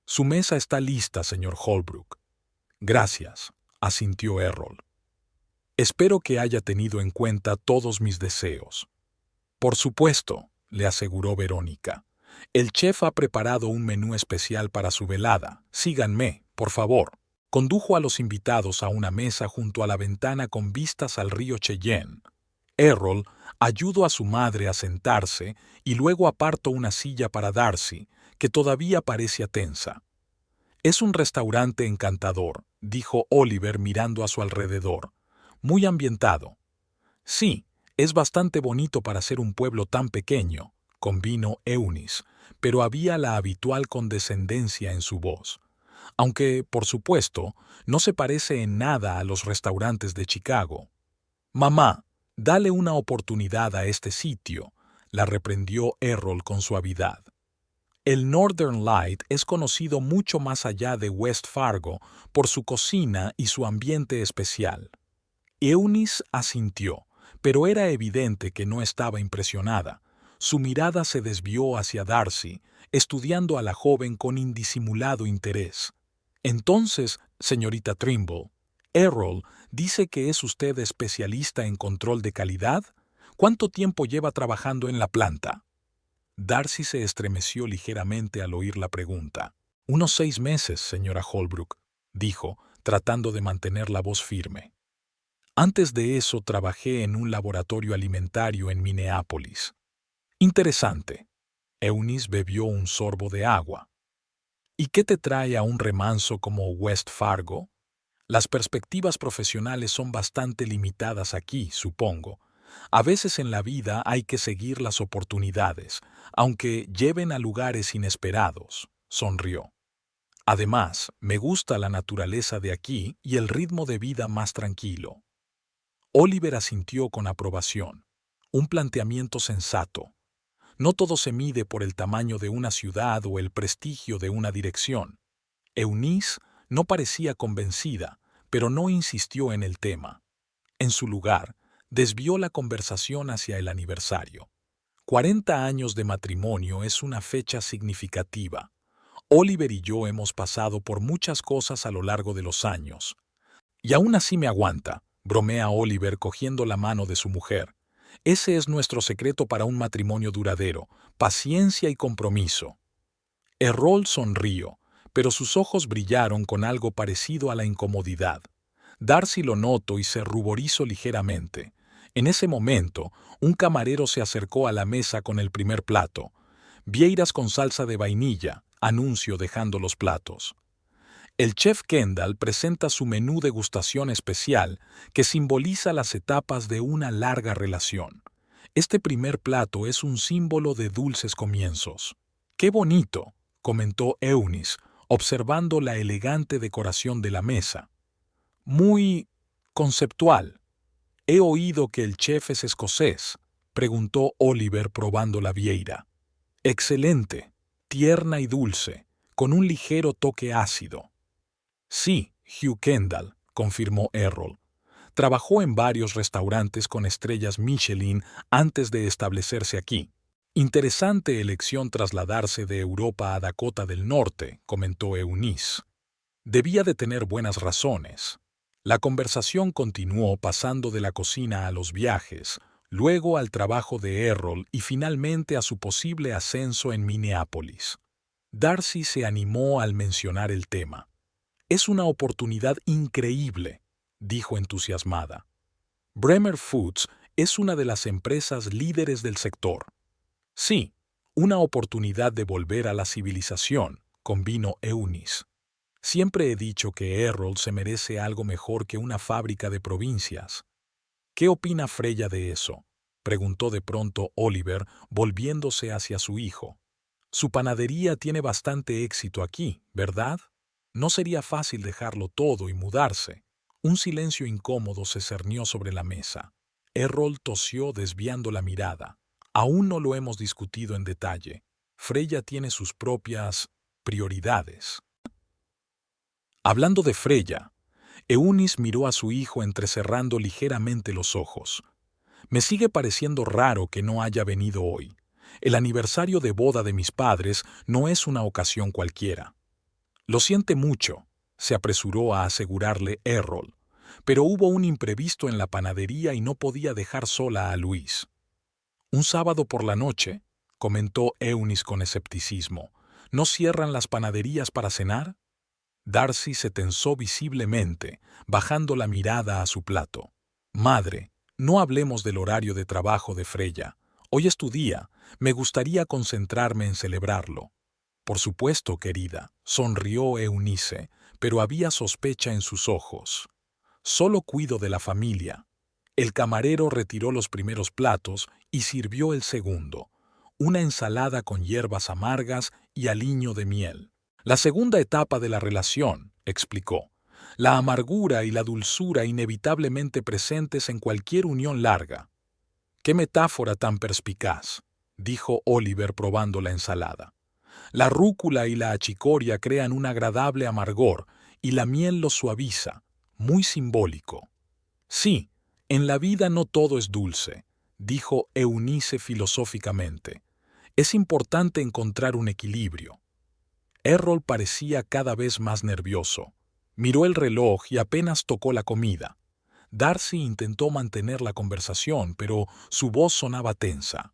«Su mesa está lista, señor Holbrook». «Gracias», asintió Errol. «Espero que haya tenido en cuenta todos mis deseos». «Por supuesto», le aseguró Verónica. «El chef ha preparado un menú especial para su velada. Síganme, por favor». Condujo a los invitados a una mesa junto a la ventana con vistas al río Cheyenne. Errol ayudó a su madre a sentarse y luego apartó una silla para Darcy, que todavía parecía tensa. «Es un restaurante encantador», dijo Oliver mirando a su alrededor. «Muy ambientado». «Sí, es bastante bonito para ser un pueblo tan pequeño», convino Eunice, pero había la habitual condescendencia en su voz. Aunque, por supuesto, no se parece en nada a los restaurantes de Chicago. «Mamá, dale una oportunidad a este sitio», la reprendió Errol con suavidad. El Northern Light es conocido mucho más allá de West Fargo por su cocina y su ambiente especial. Eunice asintió, pero era evidente que no estaba impresionada. Su mirada se desvió hacia Darcy, estudiando a la joven con indisimulado interés. Entonces, señorita Trimble, Errol dice que es usted especialista en control de calidad. ¿Cuánto tiempo lleva trabajando en la planta? Darcy se estremeció ligeramente al oír la pregunta. Unos 6 meses, señora Holbrook, dijo, tratando de mantener la voz firme. Antes de eso trabajé en un laboratorio alimentario en Minneapolis. Interesante. Eunice bebió un sorbo de agua. ¿Y qué te trae a un remanso como West Fargo? Las perspectivas profesionales son bastante limitadas aquí, supongo. A veces en la vida hay que seguir las oportunidades, aunque lleven a lugares inesperados, sonrió. Además, me gusta la naturaleza de aquí y el ritmo de vida más tranquilo. Oliver asintió con aprobación. Un planteamiento sensato. No todo se mide por el tamaño de una ciudad o el prestigio de una dirección. Eunice no parecía convencida, pero no insistió en el tema. En su lugar, desvió la conversación hacia el aniversario. 40 años de matrimonio es una fecha significativa. Oliver y yo hemos pasado por muchas cosas a lo largo de los años. Y aún así me aguanta, bromea Oliver cogiendo la mano de su mujer. Ese es nuestro secreto para un matrimonio duradero, paciencia y compromiso. Errol sonrió, pero sus ojos brillaron con algo parecido a la incomodidad. Darcy lo notó y se ruborizó ligeramente. En ese momento, un camarero se acercó a la mesa con el primer plato. Vieiras con salsa de vainilla, anunció dejando los platos. El chef Kendall presenta su menú degustación especial que simboliza las etapas de una larga relación. Este primer plato es un símbolo de dulces comienzos. ¡Qué bonito!, comentó Eunice, observando la elegante decoración de la mesa. Muy conceptual. He oído que el chef es escocés, preguntó Oliver probando la vieira. Excelente, tierna y dulce, con un ligero toque ácido. Sí, Hugh Kendall, confirmó Errol. Trabajó en varios restaurantes con estrellas Michelin antes de establecerse aquí. Interesante elección trasladarse de Europa a Dakota del Norte, comentó Eunice. Debía de tener buenas razones. La conversación continuó pasando de la cocina a los viajes, luego al trabajo de Errol y finalmente a su posible ascenso en Minneapolis. Darcy se animó al mencionar el tema. Es una oportunidad increíble, dijo entusiasmada. Bremer Foods es una de las empresas líderes del sector. Sí, una oportunidad de volver a la civilización, convino Eunice. Siempre he dicho que Errol se merece algo mejor que una fábrica de provincias. ¿Qué opina Freya de eso?, preguntó de pronto Oliver, volviéndose hacia su hijo. Su panadería tiene bastante éxito aquí, ¿verdad? No sería fácil dejarlo todo y mudarse. Un silencio incómodo se cernió sobre la mesa. Errol tosió desviando la mirada. Aún no lo hemos discutido en detalle. Freya tiene sus propias prioridades. Hablando de Freya, Eunice miró a su hijo entrecerrando ligeramente los ojos. Me sigue pareciendo raro que no haya venido hoy. El aniversario de boda de mis padres no es una ocasión cualquiera. Lo siente mucho, se apresuró a asegurarle Errol, pero hubo un imprevisto en la panadería y no podía dejar sola a Luis. Un sábado por la noche, comentó Eunice con escepticismo, ¿no cierran las panaderías para cenar? Darcy se tensó visiblemente, bajando la mirada a su plato. Madre, no hablemos del horario de trabajo de Freya. Hoy es tu día, me gustaría concentrarme en celebrarlo. Por supuesto, querida, sonrió Eunice, pero había sospecha en sus ojos. Solo cuido de la familia. El camarero retiró los primeros platos y sirvió el segundo, una ensalada con hierbas amargas y aliño de miel. La segunda etapa de la relación, explicó, la amargura y la dulzura inevitablemente presentes en cualquier unión larga. ¡Qué metáfora tan perspicaz!, dijo Oliver probando la ensalada. La rúcula y la achicoria crean un agradable amargor y la miel lo suaviza, muy simbólico. Sí, en la vida no todo es dulce, dijo Eunice filosóficamente. Es importante encontrar un equilibrio. Errol parecía cada vez más nervioso. Miró el reloj y apenas tocó la comida. Darcy intentó mantener la conversación, pero su voz sonaba tensa.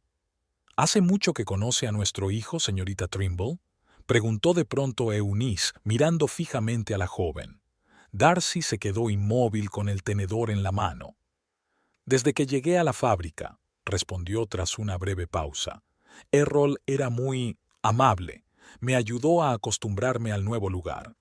¿Hace mucho que conoce a nuestro hijo, señorita Trimble?, preguntó de pronto Eunice, mirando fijamente a la joven. Darcy se quedó inmóvil con el tenedor en la mano. Desde que llegué a la fábrica, respondió tras una breve pausa. Errol era muy amable. Me ayudó a acostumbrarme al nuevo lugar.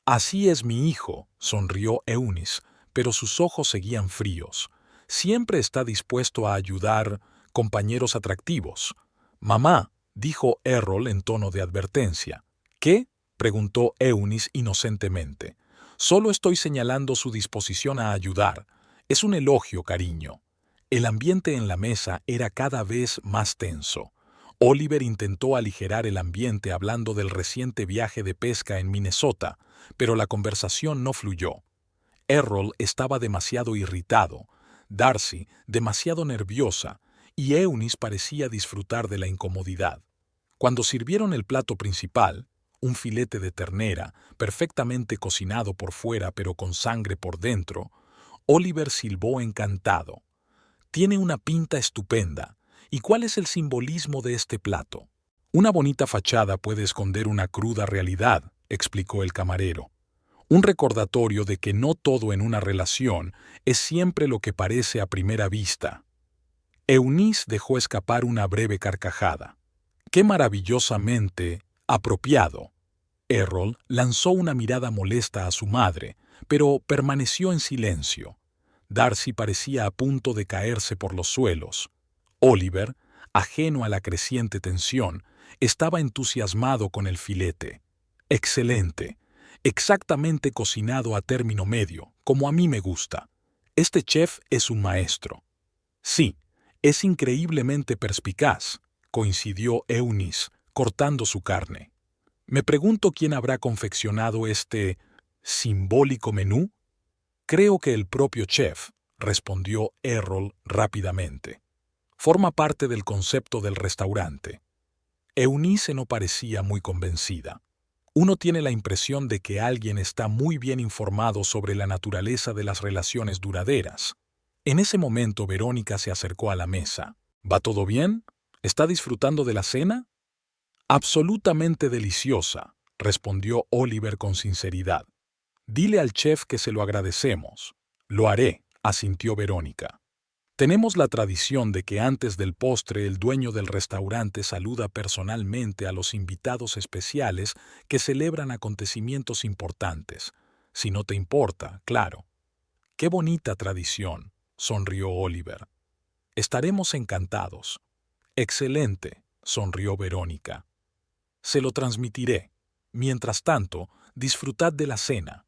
Así es mi hijo, sonrió Eunice, pero sus ojos seguían fríos. Siempre está dispuesto a ayudar compañeros atractivos. Mamá, dijo Errol en tono de advertencia. ¿Qué?, preguntó Eunice inocentemente. Solo estoy señalando su disposición a ayudar. Es un elogio, cariño. El ambiente en la mesa era cada vez más tenso. Oliver intentó aligerar el ambiente hablando del reciente viaje de pesca en Minnesota, pero la conversación no fluyó. Errol estaba demasiado irritado, Darcy demasiado nerviosa, y Eunice parecía disfrutar de la incomodidad. Cuando sirvieron el plato principal, un filete de ternera, perfectamente cocinado por fuera pero con sangre por dentro, Oliver silbó encantado. Tiene una pinta estupenda. ¿Y cuál es el simbolismo de este plato? Una bonita fachada puede esconder una cruda realidad, explicó el camarero. Un recordatorio de que no todo en una relación es siempre lo que parece a primera vista. Eunice dejó escapar una breve carcajada. ¡Qué maravillosamente apropiado! Errol lanzó una mirada molesta a su madre, pero permaneció en silencio. Darcy parecía a punto de caerse por los suelos. Oliver, ajeno a la creciente tensión, estaba entusiasmado con el filete. Excelente, exactamente cocinado a término medio, como a mí me gusta. Este chef es un maestro. Sí, es increíblemente perspicaz, coincidió Eunice, cortando su carne. Me pregunto quién habrá confeccionado este simbólico menú. Creo que el propio chef, respondió Errol rápidamente. Forma parte del concepto del restaurante. Eunice no parecía muy convencida. Uno tiene la impresión de que alguien está muy bien informado sobre la naturaleza de las relaciones duraderas. En ese momento Verónica se acercó a la mesa. ¿Va todo bien? ¿Está disfrutando de la cena? Absolutamente deliciosa, respondió Oliver con sinceridad. Dile al chef que se lo agradecemos. Lo haré, asintió Verónica. Tenemos la tradición de que antes del postre el dueño del restaurante saluda personalmente a los invitados especiales que celebran acontecimientos importantes. Si no te importa, claro. Qué bonita tradición, sonrió Oliver. Estaremos encantados. Excelente, sonrió Verónica. Se lo transmitiré. Mientras tanto, disfrutad de la cena.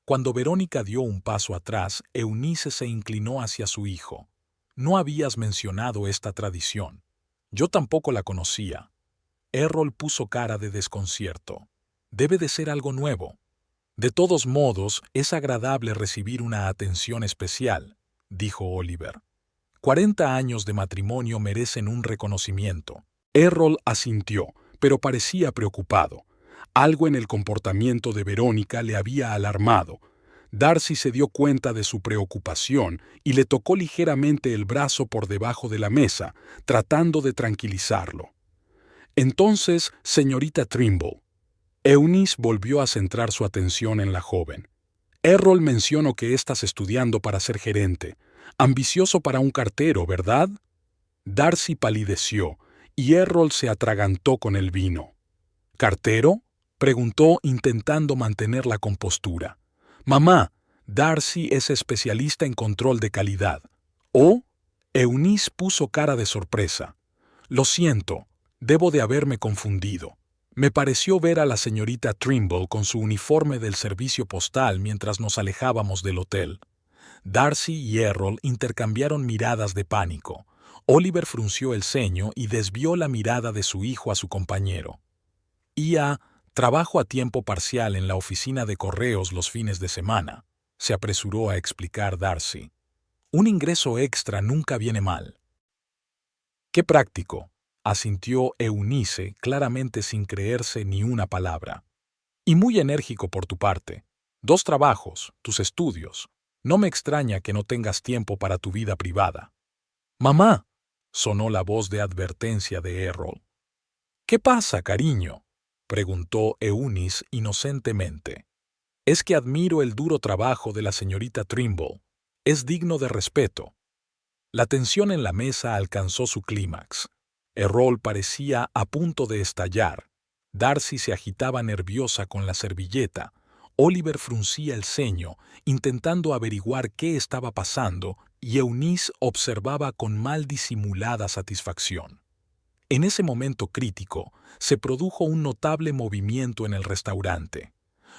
Cuando Verónica dio un paso atrás, Eunice se inclinó hacia su hijo. No habías mencionado esta tradición. Yo tampoco la conocía. Errol puso cara de desconcierto. Debe de ser algo nuevo. De todos modos, es agradable recibir una atención especial, dijo Oliver. 40 años de matrimonio merecen un reconocimiento. Errol asintió, pero parecía preocupado. Algo en el comportamiento de Verónica le había alarmado. Darcy se dio cuenta de su preocupación y le tocó ligeramente el brazo por debajo de la mesa, tratando de tranquilizarlo. Entonces, señorita Trimble. Eunice volvió a centrar su atención en la joven. Errol mencionó que estás estudiando para ser gerente. Ambicioso para un cartero, ¿verdad? Darcy palideció y Errol se atragantó con el vino. ¿Cartero?, preguntó intentando mantener la compostura. Mamá, Darcy es especialista en control de calidad. ¿Oh? Eunice puso cara de sorpresa. Lo siento, debo de haberme confundido. Me pareció ver a la señorita Trimble con su uniforme del servicio postal mientras nos alejábamos del hotel. Darcy y Errol intercambiaron miradas de pánico. Oliver frunció el ceño y desvió la mirada de su hijo a su compañero. Trabajo a tiempo parcial en la oficina de correos los fines de semana. se apresuró a explicar Darcy. Un ingreso extra nunca viene mal. ¡Qué práctico!, asintió Eunice, claramente sin creerse ni una palabra. Y muy enérgico por tu parte. 2 trabajos, tus estudios. No me extraña que no tengas tiempo para tu vida privada. ¡Mamá!, sonó la voz de advertencia de Errol. ¿Qué pasa, cariño?, preguntó Eunice inocentemente. Es que admiro el duro trabajo de la señorita Trimble. Es digno de respeto. La tensión en la mesa alcanzó su clímax. Errol parecía a punto de estallar. Darcy se agitaba nerviosa con la servilleta. Oliver fruncía el ceño, intentando averiguar qué estaba pasando, y Eunice observaba con mal disimulada satisfacción. En ese momento crítico, se produjo un notable movimiento en el restaurante.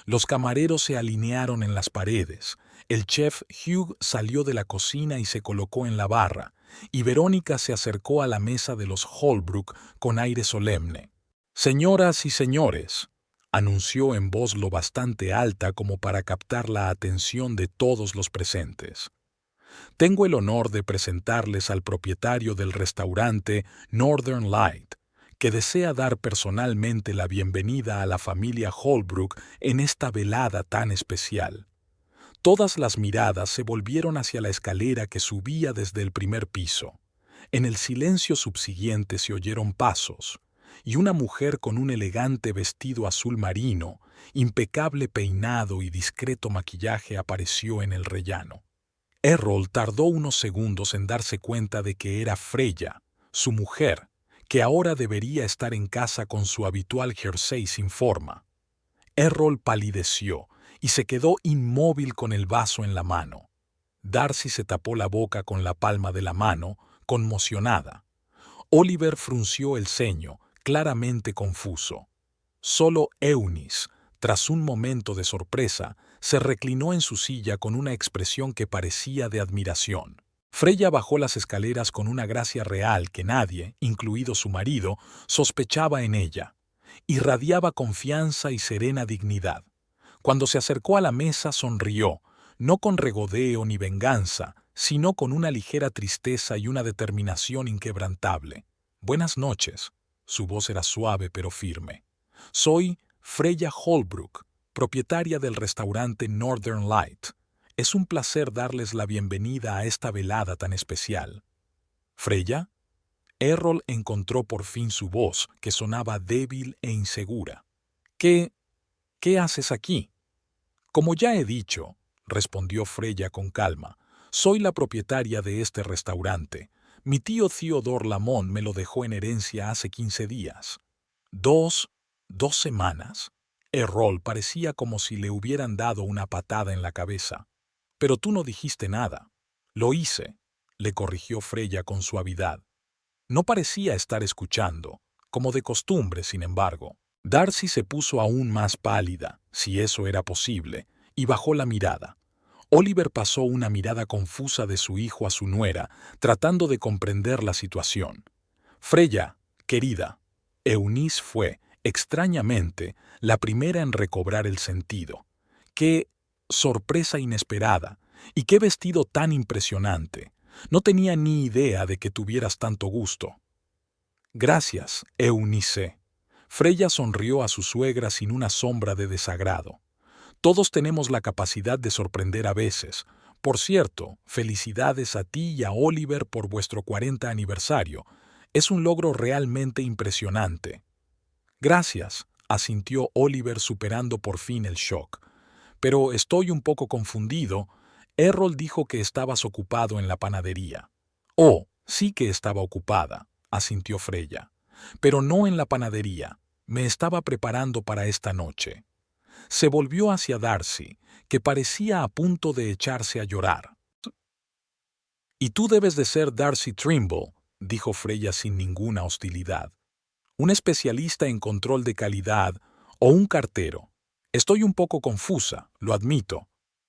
Los camareros se alinearon en las paredes, el chef Hugh salió de la cocina y se colocó en la barra, y Verónica se acercó a la mesa de los Holbrook con aire solemne. «Señoras y señores», anunció en voz lo bastante alta como para captar la atención de todos los presentes. «Tengo el honor de presentarles al propietario del restaurante Northern Light, que desea dar personalmente la bienvenida a la familia Holbrook en esta velada tan especial». Todas las miradas se volvieron hacia la escalera que subía desde el primer piso. En el silencio subsiguiente se oyeron pasos, y una mujer con un elegante vestido azul marino, impecable peinado y discreto maquillaje apareció en el rellano. Errol tardó unos segundos en darse cuenta de que era Freya, su mujer, que ahora debería estar en casa con su habitual jersey sin forma. Errol palideció y se quedó inmóvil con el vaso en la mano. Darcy se tapó la boca con la palma de la mano, conmocionada. Oliver frunció el ceño, claramente confuso. Solo Eunice, tras un momento de sorpresa, se reclinó en su silla con una expresión que parecía de admiración. Freya bajó las escaleras con una gracia real que nadie, incluido su marido, sospechaba en ella. Irradiaba confianza y serena dignidad. Cuando se acercó a la mesa sonrió, no con regodeo ni venganza, sino con una ligera tristeza y una determinación inquebrantable. «Buenas noches». Su voz era suave pero firme. «Soy Freya Holbrook, propietaria del restaurante Northern Light. Es un placer darles la bienvenida a esta velada tan especial». «¿Freya?». Errol encontró por fin su voz, que sonaba débil e insegura. «¿Qué haces aquí?». «Como ya he dicho», respondió Freya con calma, «soy la propietaria de este restaurante. Mi tío Theodore Lamont me lo dejó en herencia hace 15 días». «¿2 semanas?» Errol parecía como si le hubieran dado una patada en la cabeza. «Pero tú no dijiste nada». «Lo hice», le corrigió Freya con suavidad. No parecía estar escuchando, como de costumbre, sin embargo. Darcy se puso aún más pálida, si eso era posible, y bajó la mirada. Oliver pasó una mirada confusa de su hijo a su nuera, tratando de comprender la situación. «Freya, querida». Eunice fue, extrañamente, la primera en recobrar el sentido. ¡Qué sorpresa inesperada! ¡Y qué vestido tan impresionante! No tenía ni idea de que tuvieras tanto gusto. «Gracias, Eunice». Freya sonrió a su suegra sin una sombra de desagrado. «Todos tenemos la capacidad de sorprender a veces. Por cierto, felicidades a ti y a Oliver por vuestro 40 aniversario. Es un logro realmente impresionante». «Gracias», asintió Oliver superando por fin el shock. «Pero estoy un poco confundido. Errol dijo que estabas ocupado en la panadería». «Oh, sí que estaba ocupada», asintió Freya. «Pero no en la panadería. Me estaba preparando para esta noche». Se volvió hacia Darcy, que parecía a punto de echarse a llorar. «Y tú debes de ser Darcy Trimble», dijo Freya sin ninguna hostilidad. «Un especialista en control de calidad o un cartero. Estoy un poco confusa, lo admito».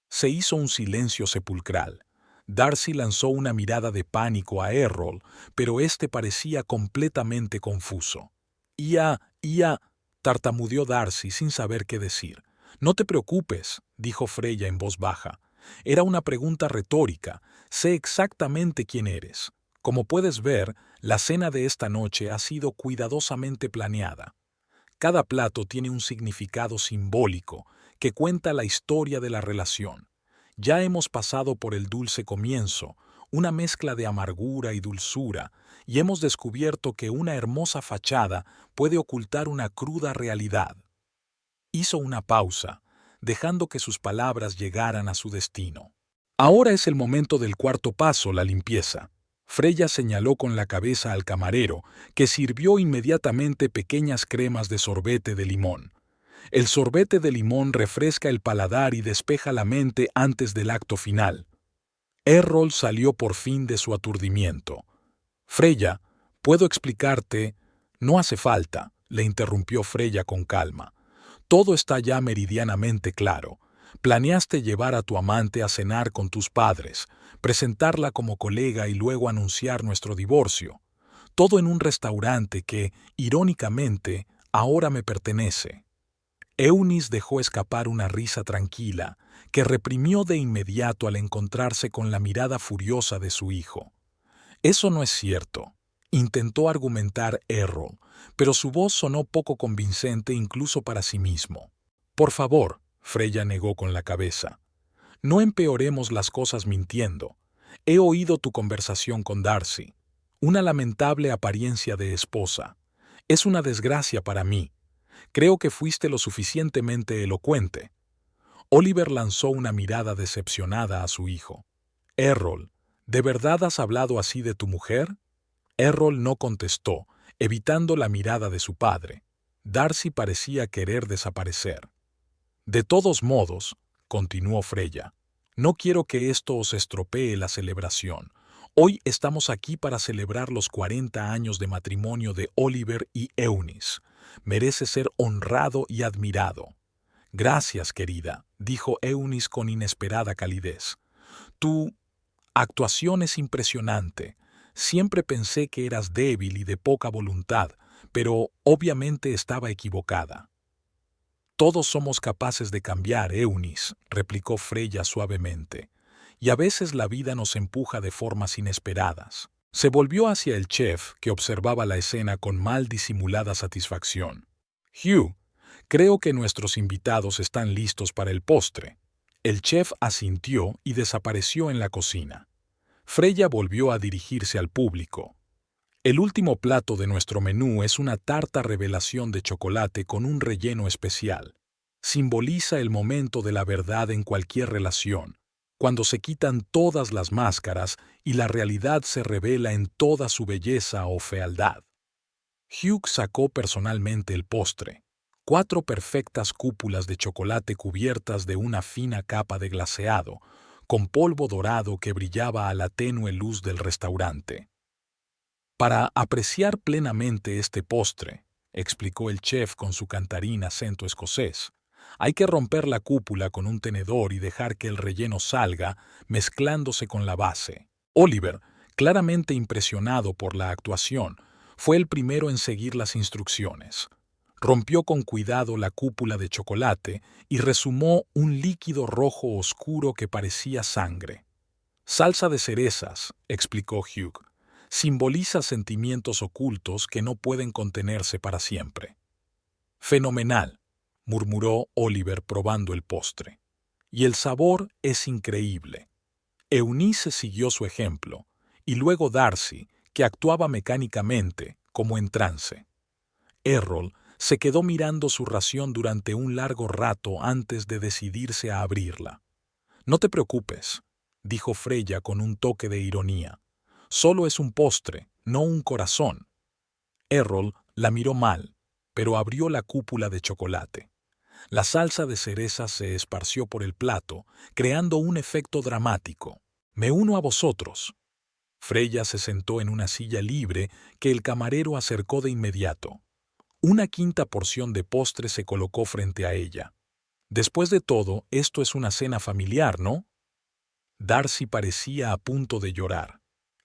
Se hizo un silencio sepulcral. Darcy lanzó una mirada de pánico a Errol, pero éste parecía completamente confuso. «Ya», tartamudeó Darcy sin saber qué decir. «No te preocupes», dijo Freya en voz baja. Era una pregunta retórica. Sé exactamente quién eres. Como puedes ver, la cena de esta noche ha sido cuidadosamente planeada. Cada plato tiene un significado simbólico que cuenta la historia de la relación. Ya hemos pasado por el dulce comienzo, una mezcla de amargura y dulzura, y hemos descubierto que una hermosa fachada puede ocultar una cruda realidad. Hizo una pausa, dejando que sus palabras llegaran a su destino. Ahora es el momento del cuarto paso, la limpieza. Freya señaló con la cabeza al camarero, que sirvió inmediatamente pequeñas cremas de sorbete de limón. El sorbete de limón refresca el paladar y despeja la mente antes del acto final. Errol salió por fin de su aturdimiento. Freya, ¿puedo explicarte? No hace falta, le interrumpió Freya con calma. Todo está ya meridianamente claro. Planeaste llevar a tu amante a cenar con tus padres, presentarla como colega y luego anunciar nuestro divorcio. Todo en un restaurante que, irónicamente, ahora me pertenece. Eunice dejó escapar una risa tranquila, que reprimió de inmediato al encontrarse con la mirada furiosa de su hijo. Eso no es cierto, intentó argumentar Errol, pero su voz sonó poco convincente incluso para sí mismo. Por favor, Freya negó con la cabeza. No empeoremos las cosas mintiendo. He oído tu conversación con Darcy. Una lamentable apariencia de esposa. Es una desgracia para mí. Creo que fuiste lo suficientemente elocuente. Oliver lanzó una mirada decepcionada a su hijo. Errol, ¿de verdad has hablado así de tu mujer? Errol no contestó, evitando la mirada de su padre. Darcy parecía querer desaparecer. De todos modos, continuó Freya, no quiero que esto os estropee la celebración. Hoy estamos aquí para celebrar los 40 años de matrimonio de Oliver y Eunice. Merece ser honrado y admirado. Gracias, querida, dijo Eunice con inesperada calidez. Tu actuación es impresionante. Siempre pensé que eras débil y de poca voluntad, pero obviamente estaba equivocada. Todos somos capaces de cambiar, Eunice, replicó Freya suavemente, y a veces la vida nos empuja de formas inesperadas. Se volvió hacia el chef, que observaba la escena con mal disimulada satisfacción. Hugh, creo que nuestros invitados están listos para el postre. El chef asintió y desapareció en la cocina. Freya volvió a dirigirse al público. El último plato de nuestro menú es una tarta revelación de chocolate con un relleno especial. Simboliza el momento de la verdad en cualquier relación, cuando se quitan todas las máscaras y la realidad se revela en toda su belleza o fealdad. Hugh sacó personalmente el postre. 4 perfectas cúpulas de chocolate cubiertas de una fina capa de glaseado, con polvo dorado que brillaba a la tenue luz del restaurante. Para apreciar plenamente este postre, explicó el chef con su cantarín acento escocés, hay que romper la cúpula con un tenedor y dejar que el relleno salga, mezclándose con la base. Oliver, claramente impresionado por la actuación, fue el primero en seguir las instrucciones. Rompió con cuidado la cúpula de chocolate y resumó un líquido rojo oscuro que parecía sangre. Salsa de cerezas, explicó Hugh. Simboliza sentimientos ocultos que no pueden contenerse para siempre. Fenomenal, murmuró Oliver probando el postre. Y el sabor es increíble. Eunice siguió su ejemplo, y luego Darcy, que actuaba mecánicamente, como en trance. Errol se quedó mirando su ración durante un largo rato antes de decidirse a abrirla. No te preocupes, dijo Freya con un toque de ironía. Solo es un postre, no un corazón. Errol la miró mal, pero abrió la cúpula de chocolate. La salsa de cereza se esparció por el plato, creando un efecto dramático. Me uno a vosotros. Freya se sentó en una silla libre que el camarero acercó de inmediato. Una quinta porción de postre se colocó frente a ella. Después de todo, esto es una cena familiar, ¿no? Darcy parecía a punto de llorar.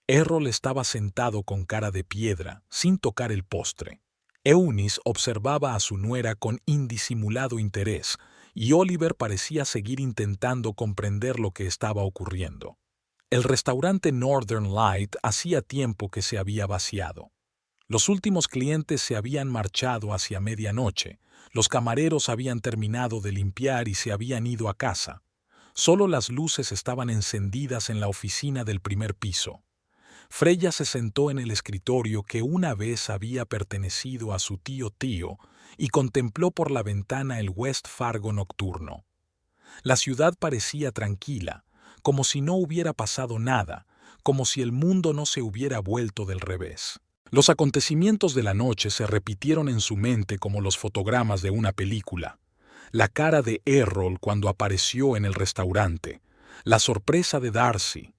Errol estaba sentado con cara de piedra, sin tocar el postre. Eunice observaba a su nuera con indisimulado interés, y Oliver parecía seguir intentando comprender lo que estaba ocurriendo. El restaurante Northern Light hacía tiempo que se había vaciado. Los últimos clientes se habían marchado hacia medianoche, los camareros habían terminado de limpiar y se habían ido a casa. Solo las luces estaban encendidas en la oficina del primer piso. Freya se sentó en el escritorio que una vez había pertenecido a su tío y contempló por la ventana el West Fargo nocturno. La ciudad parecía tranquila, como si no hubiera pasado nada, como si el mundo no se hubiera vuelto del revés. Los acontecimientos de la noche se repitieron en su mente como los fotogramas de una película. La cara de Errol cuando apareció en el restaurante, la sorpresa de Darcy,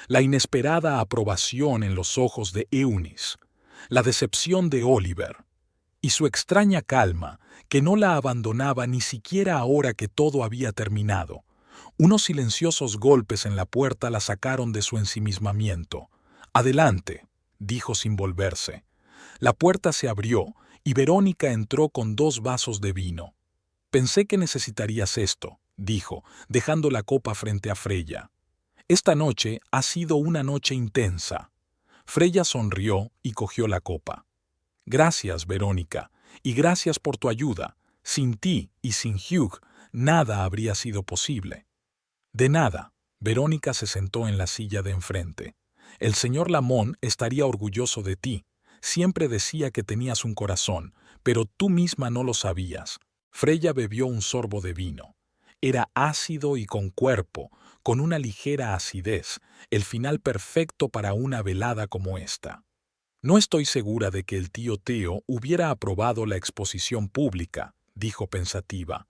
la inesperada aprobación en los ojos de Eunice, la decepción de Oliver, y su extraña calma, que no la abandonaba ni siquiera ahora que todo había terminado. Unos silenciosos golpes en la puerta la sacaron de su ensimismamiento. «Adelante», dijo sin volverse. La puerta se abrió y Verónica entró con 2 vasos de vino. «Pensé que necesitarías esto», dijo, dejando la copa frente a Freya. «Esta noche ha sido una noche intensa». Freya sonrió y cogió la copa. «Gracias, Verónica, y gracias por tu ayuda. Sin ti y sin Hugh, nada habría sido posible». «De nada». Verónica se sentó en la silla de enfrente. «El señor Lamont estaría orgulloso de ti. Siempre decía que tenías un corazón, pero tú misma no lo sabías». Freya bebió un sorbo de vino. Era ácido y con cuerpo, con una ligera acidez, el final perfecto para una velada como esta. «No estoy segura de que el tío Theo hubiera aprobado la exposición pública», dijo pensativa.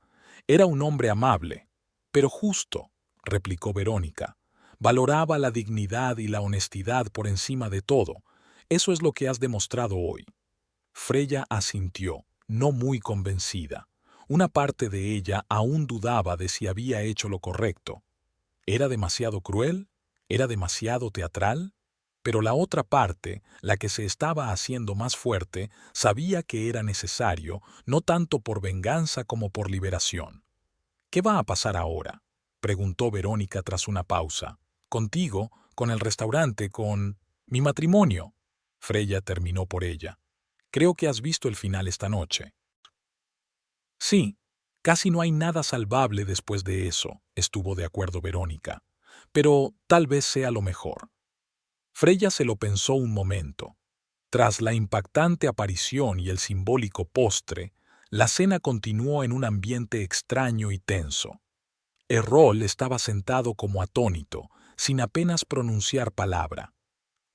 «Era un hombre amable, pero justo», replicó Verónica. «Valoraba la dignidad y la honestidad por encima de todo. Eso es lo que has demostrado hoy». Freya asintió, no muy convencida. Una parte de ella aún dudaba de si había hecho lo correcto. ¿Era demasiado cruel? ¿Era demasiado teatral? Pero la otra parte, la que se estaba haciendo más fuerte, sabía que era necesario, no tanto por venganza como por liberación. «¿Qué va a pasar ahora?», preguntó Verónica tras una pausa. «Contigo, con el restaurante, con mi matrimonio». Freya terminó por ella. «Creo que has visto el final esta noche». «Sí, casi no hay nada salvable después de eso», estuvo de acuerdo Verónica. «Pero tal vez sea lo mejor». Freya se lo pensó un momento. Tras la impactante aparición y el simbólico postre, la cena continuó en un ambiente extraño y tenso. Errol estaba sentado como atónito, sin apenas pronunciar palabra.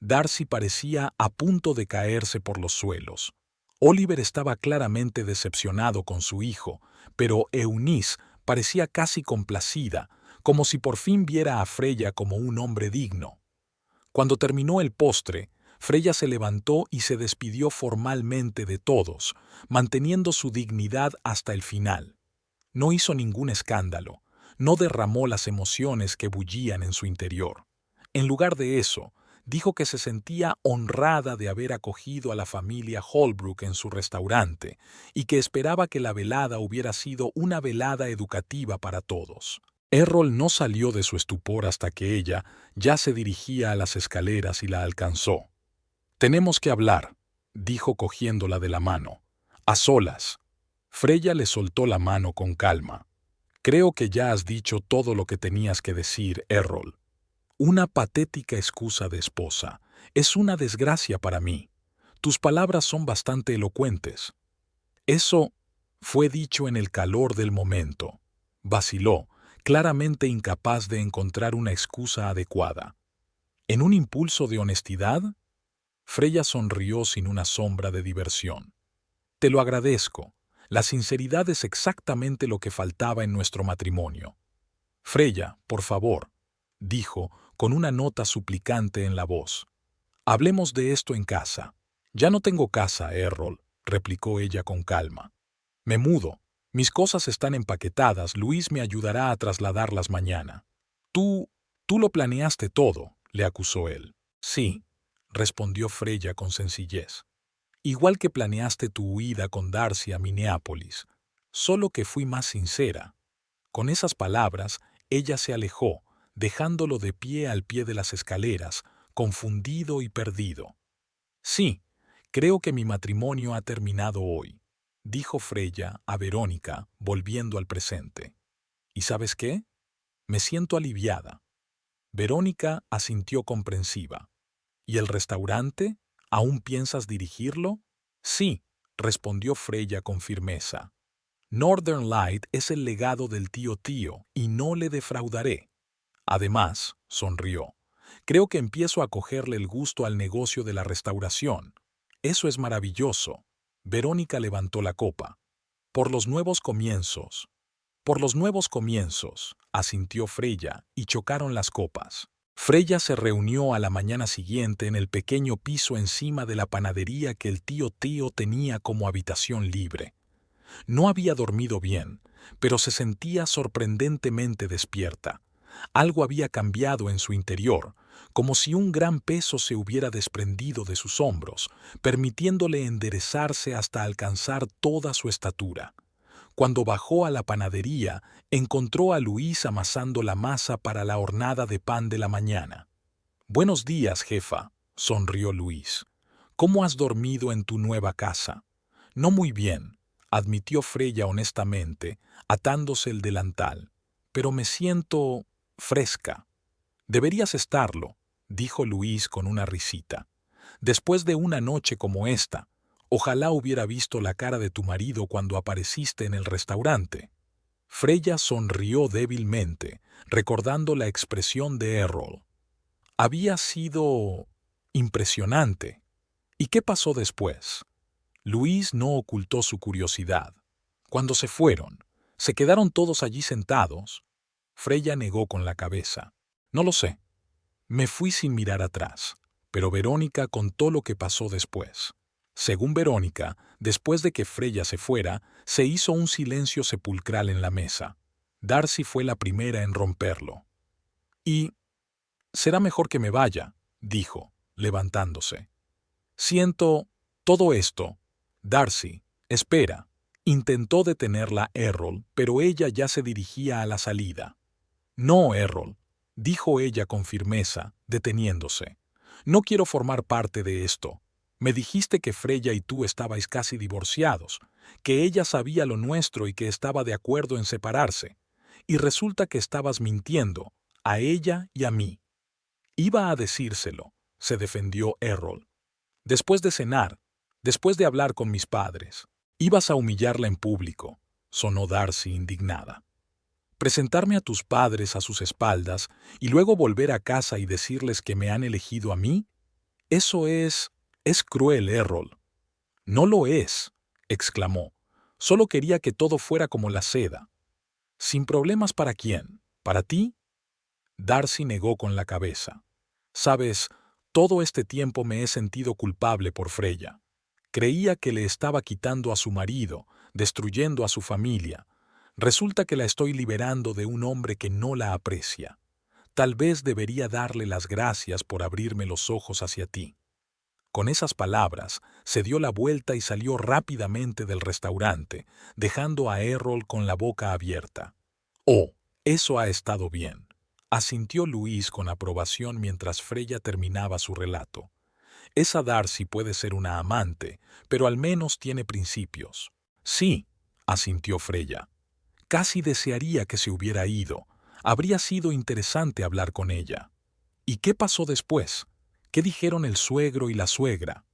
Darcy parecía a punto de caerse por los suelos. Oliver estaba claramente decepcionado con su hijo, pero Eunice parecía casi complacida, como si por fin viera a Freya como un hombre digno. Cuando terminó el postre, Freya se levantó y se despidió formalmente de todos, manteniendo su dignidad hasta el final. No hizo ningún escándalo, no derramó las emociones que bullían en su interior. En lugar de eso, dijo que se sentía honrada de haber acogido a la familia Holbrook en su restaurante y que esperaba que la velada hubiera sido una velada educativa para todos. Errol no salió de su estupor hasta que ella ya se dirigía a las escaleras y la alcanzó. «Tenemos que hablar», dijo cogiéndola de la mano. «A solas». Freya le soltó la mano con calma. «Creo que ya has dicho todo lo que tenías que decir, Errol». «Una patética excusa de esposa. Es una desgracia para mí. Tus palabras son bastante elocuentes». Eso fue dicho en el calor del momento. Vaciló, claramente incapaz de encontrar una excusa adecuada. ¿En un impulso de honestidad? Freya sonrió sin una sombra de diversión. «Te lo agradezco. La sinceridad es exactamente lo que faltaba en nuestro matrimonio». «Freya, por favor», dijo, con una nota suplicante en la voz. «Hablemos de esto en casa». «Ya no tengo casa, Errol», replicó ella con calma. «Me mudo. Mis cosas están empaquetadas. Luis me ayudará a trasladarlas mañana». Tú lo planeaste todo», le acusó él. «Sí», respondió Freya con sencillez. «Igual que planeaste tu huida con Darcy a Minneapolis, solo que fui más sincera». Con esas palabras, ella se alejó, dejándolo de pie al pie de las escaleras, confundido y perdido. Sí, creo que mi matrimonio ha terminado hoy, dijo Freya a Verónica, volviendo al presente. ¿Y sabes qué? Me siento aliviada. Verónica asintió comprensiva. ¿Y el restaurante? ¿Aún piensas dirigirlo? Sí, respondió Freya con firmeza. Northern Light es el legado del tío y no le defraudaré. Además, sonrió, creo que empiezo a cogerle el gusto al negocio de la restauración. Eso es maravilloso. Verónica levantó la copa. Por los nuevos comienzos. Por los nuevos comienzos, asintió Freya, y chocaron las copas. Freya se reunió a la mañana siguiente en el pequeño piso encima de la panadería que el tío tenía como habitación libre. No había dormido bien, pero se sentía sorprendentemente despierta. Algo había cambiado en su interior, como si un gran peso se hubiera desprendido de sus hombros, permitiéndole enderezarse hasta alcanzar toda su estatura. Cuando bajó a la panadería, encontró a Luis amasando la masa para la hornada de pan de la mañana. «Buenos días, jefa», sonrió Luis. «¿Cómo has dormido en tu nueva casa?» «No muy bien», admitió Freya honestamente, atándose el delantal. «Pero me siento fresca». «Deberías estarlo», dijo Luis con una risita. «Después de una noche como esta, ojalá hubiera visto la cara de tu marido cuando apareciste en el restaurante». Freya sonrió débilmente, recordando la expresión de Errol. Había sido impresionante. ¿Y qué pasó después? Luis no ocultó su curiosidad. Cuando se fueron, ¿se quedaron todos allí sentados? Freya negó con la cabeza. No lo sé. Me fui sin mirar atrás, pero Verónica contó lo que pasó después. Según Verónica, después de que Freya se fuera, se hizo un silencio sepulcral en la mesa. Darcy fue la primera en romperlo. Y será mejor que me vaya, dijo, levantándose. Siento todo esto. Darcy, espera. Intentó detenerla Errol, pero ella ya se dirigía a la salida. No, Errol, dijo ella con firmeza, deteniéndose. No quiero formar parte de esto. Me dijiste que Freya y tú estabais casi divorciados, que ella sabía lo nuestro y que estaba de acuerdo en separarse. Y resulta que estabas mintiendo, a ella y a mí. Iba a decírselo, se defendió Errol. Después de cenar, después de hablar con mis padres, ibas a humillarla en público, sonó Darcy indignada. Presentarme a tus padres a sus espaldas y luego volver a casa y decirles que me han elegido a mí, eso es cruel, Errol. No lo es, exclamó. Solo quería que todo fuera como la seda. ¿Sin problemas para quién? ¿Para ti? Darcy negó con la cabeza. Sabes, todo este tiempo me he sentido culpable por Freya. Creía que le estaba quitando a su marido, destruyendo a su familia. Resulta que la estoy liberando de un hombre que no la aprecia. Tal vez debería darle las gracias por abrirme los ojos hacia ti. Con esas palabras, se dio la vuelta y salió rápidamente del restaurante, dejando a Errol con la boca abierta. «Oh, eso ha estado bien», asintió Luis con aprobación mientras Freya terminaba su relato. «Esa Darcy puede ser una amante, pero al menos tiene principios». «Sí», asintió Freya. «Casi desearía que se hubiera ido. Habría sido interesante hablar con ella». «¿Y qué pasó después? ¿Qué dijeron el suegro y la suegra?»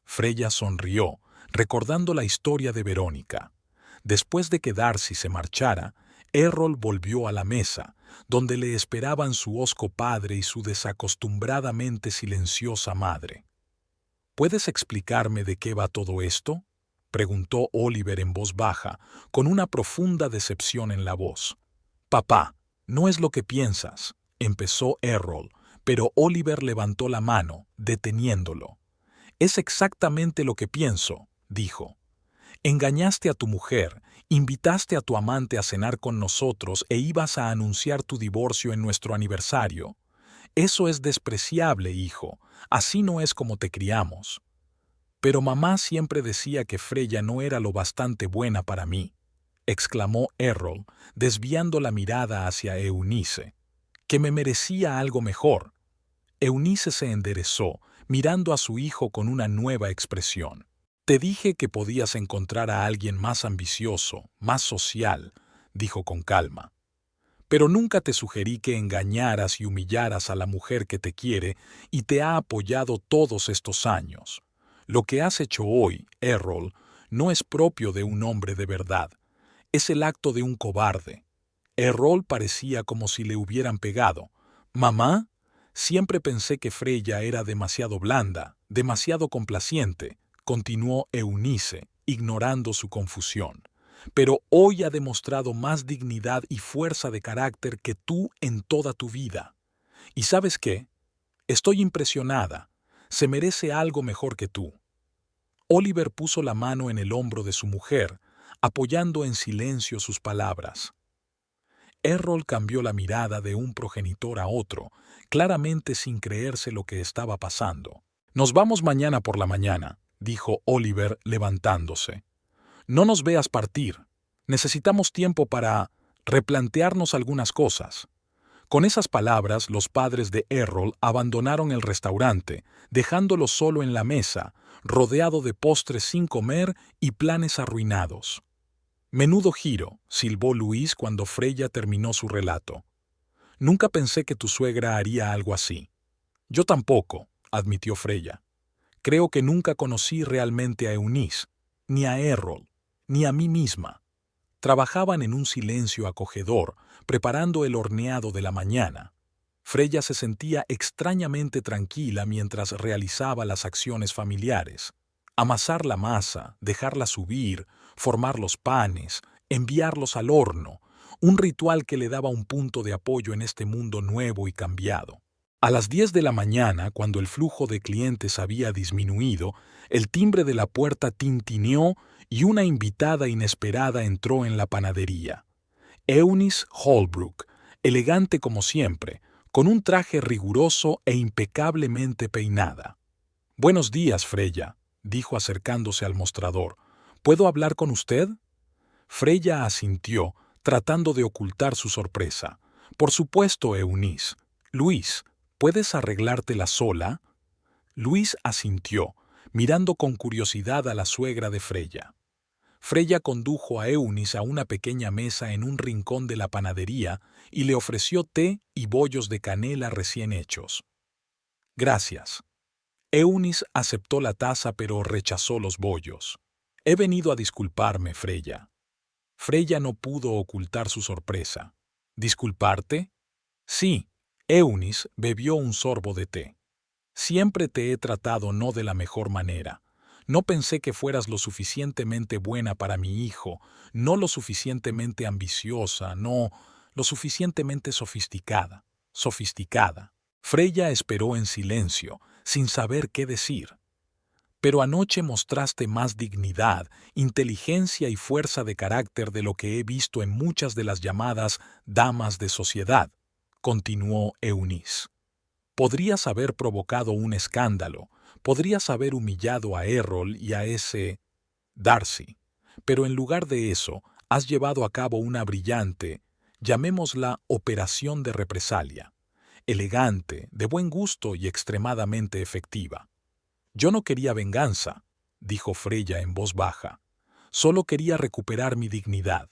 Freya sonrió, recordando la historia de Verónica. Después de que Darcy se marchara, Errol volvió a la mesa, donde le esperaban su hosco padre y su desacostumbradamente silenciosa madre. «¿Puedes explicarme de qué va todo esto?», preguntó Oliver en voz baja, con una profunda decepción en la voz. «Papá, no es lo que piensas», empezó Errol, pero Oliver levantó la mano, deteniéndolo. «Es exactamente lo que pienso», dijo. «Engañaste a tu mujer, invitaste a tu amante a cenar con nosotros e ibas a anunciar tu divorcio en nuestro aniversario. Eso es despreciable, hijo. Así no es como te criamos». «Pero mamá siempre decía que Freya no era lo bastante buena para mí». exclamó Errol, desviando la mirada hacia Eunice, que me merecía algo mejor. Eunice se enderezó, mirando a su hijo con una nueva expresión. Te dije que podías encontrar a alguien más ambicioso, más social, dijo con calma. Pero nunca te sugerí que engañaras y humillaras a la mujer que te quiere y te ha apoyado todos estos años. Lo que has hecho hoy, Errol, no es propio de un hombre de verdad. Es el acto de un cobarde. Errol parecía como si le hubieran pegado. «¿Mamá?» Siempre pensé que Freya era demasiado blanda, demasiado complaciente, continuó Eunice, ignorando su confusión. Pero hoy ha demostrado más dignidad y fuerza de carácter que tú en toda tu vida. ¿Y sabes qué? Estoy impresionada. Se merece algo mejor que tú. Oliver puso la mano en el hombro de su mujer, apoyando en silencio sus palabras. Errol cambió la mirada de un progenitor a otro, claramente sin creerse lo que estaba pasando. «Nos vamos mañana por la mañana», dijo Oliver levantándose. «No nos veas partir. Necesitamos tiempo para replantearnos algunas cosas». Con esas palabras, los padres de Errol abandonaron el restaurante, dejándolo solo en la mesa, rodeado de postres sin comer y planes arruinados. «Menudo giro», silbó Luis cuando Freya terminó su relato. «Nunca pensé que tu suegra haría algo así». «Yo tampoco», admitió Freya. «Creo que nunca conocí realmente a Eunice, ni a Errol, ni a mí misma». Trabajaban en un silencio acogedor, preparando el horneado de la mañana. Freya se sentía extrañamente tranquila mientras realizaba las acciones familiares. Amasar la masa, dejarla subir, formar los panes, enviarlos al horno, un ritual que le daba un punto de apoyo en este mundo nuevo y cambiado. A las 10 de la mañana, cuando el flujo de clientes había disminuido, el timbre de la puerta tintineó y una invitada inesperada entró en la panadería. Eunice Holbrook, elegante como siempre, con un traje riguroso e impecablemente peinada. «Buenos días, Freya», dijo acercándose al mostrador. «¿Puedo hablar con usted?» Freya asintió, tratando de ocultar su sorpresa. «Por supuesto, Eunice. Luis, ¿puedes arreglártela sola?» Luis asintió, mirando con curiosidad a la suegra de Freya. Freya condujo a Eunice a una pequeña mesa en un rincón de la panadería y le ofreció té y bollos de canela recién hechos. «Gracias». Eunice aceptó la taza pero rechazó los bollos. «He venido a disculparme, Freya». Freya no pudo ocultar su sorpresa. «¿Disculparte?» «Sí». Eunice bebió un sorbo de té. «Siempre te he tratado no de la mejor manera. No pensé que fueras lo suficientemente buena para mi hijo, no lo suficientemente ambiciosa, no lo suficientemente sofisticada. Sofisticada». Freya esperó en silencio, sin saber qué decir. «Pero anoche mostraste más dignidad, inteligencia y fuerza de carácter de lo que he visto en muchas de las llamadas damas de sociedad», continuó Eunice. «Podrías haber provocado un escándalo, podrías haber humillado a Errol y a ese Darcy, pero en lugar de eso has llevado a cabo una brillante, llamémosla operación de represalia, elegante, de buen gusto y extremadamente efectiva». «Yo no quería venganza», dijo Freya en voz baja. «Solo quería recuperar mi dignidad».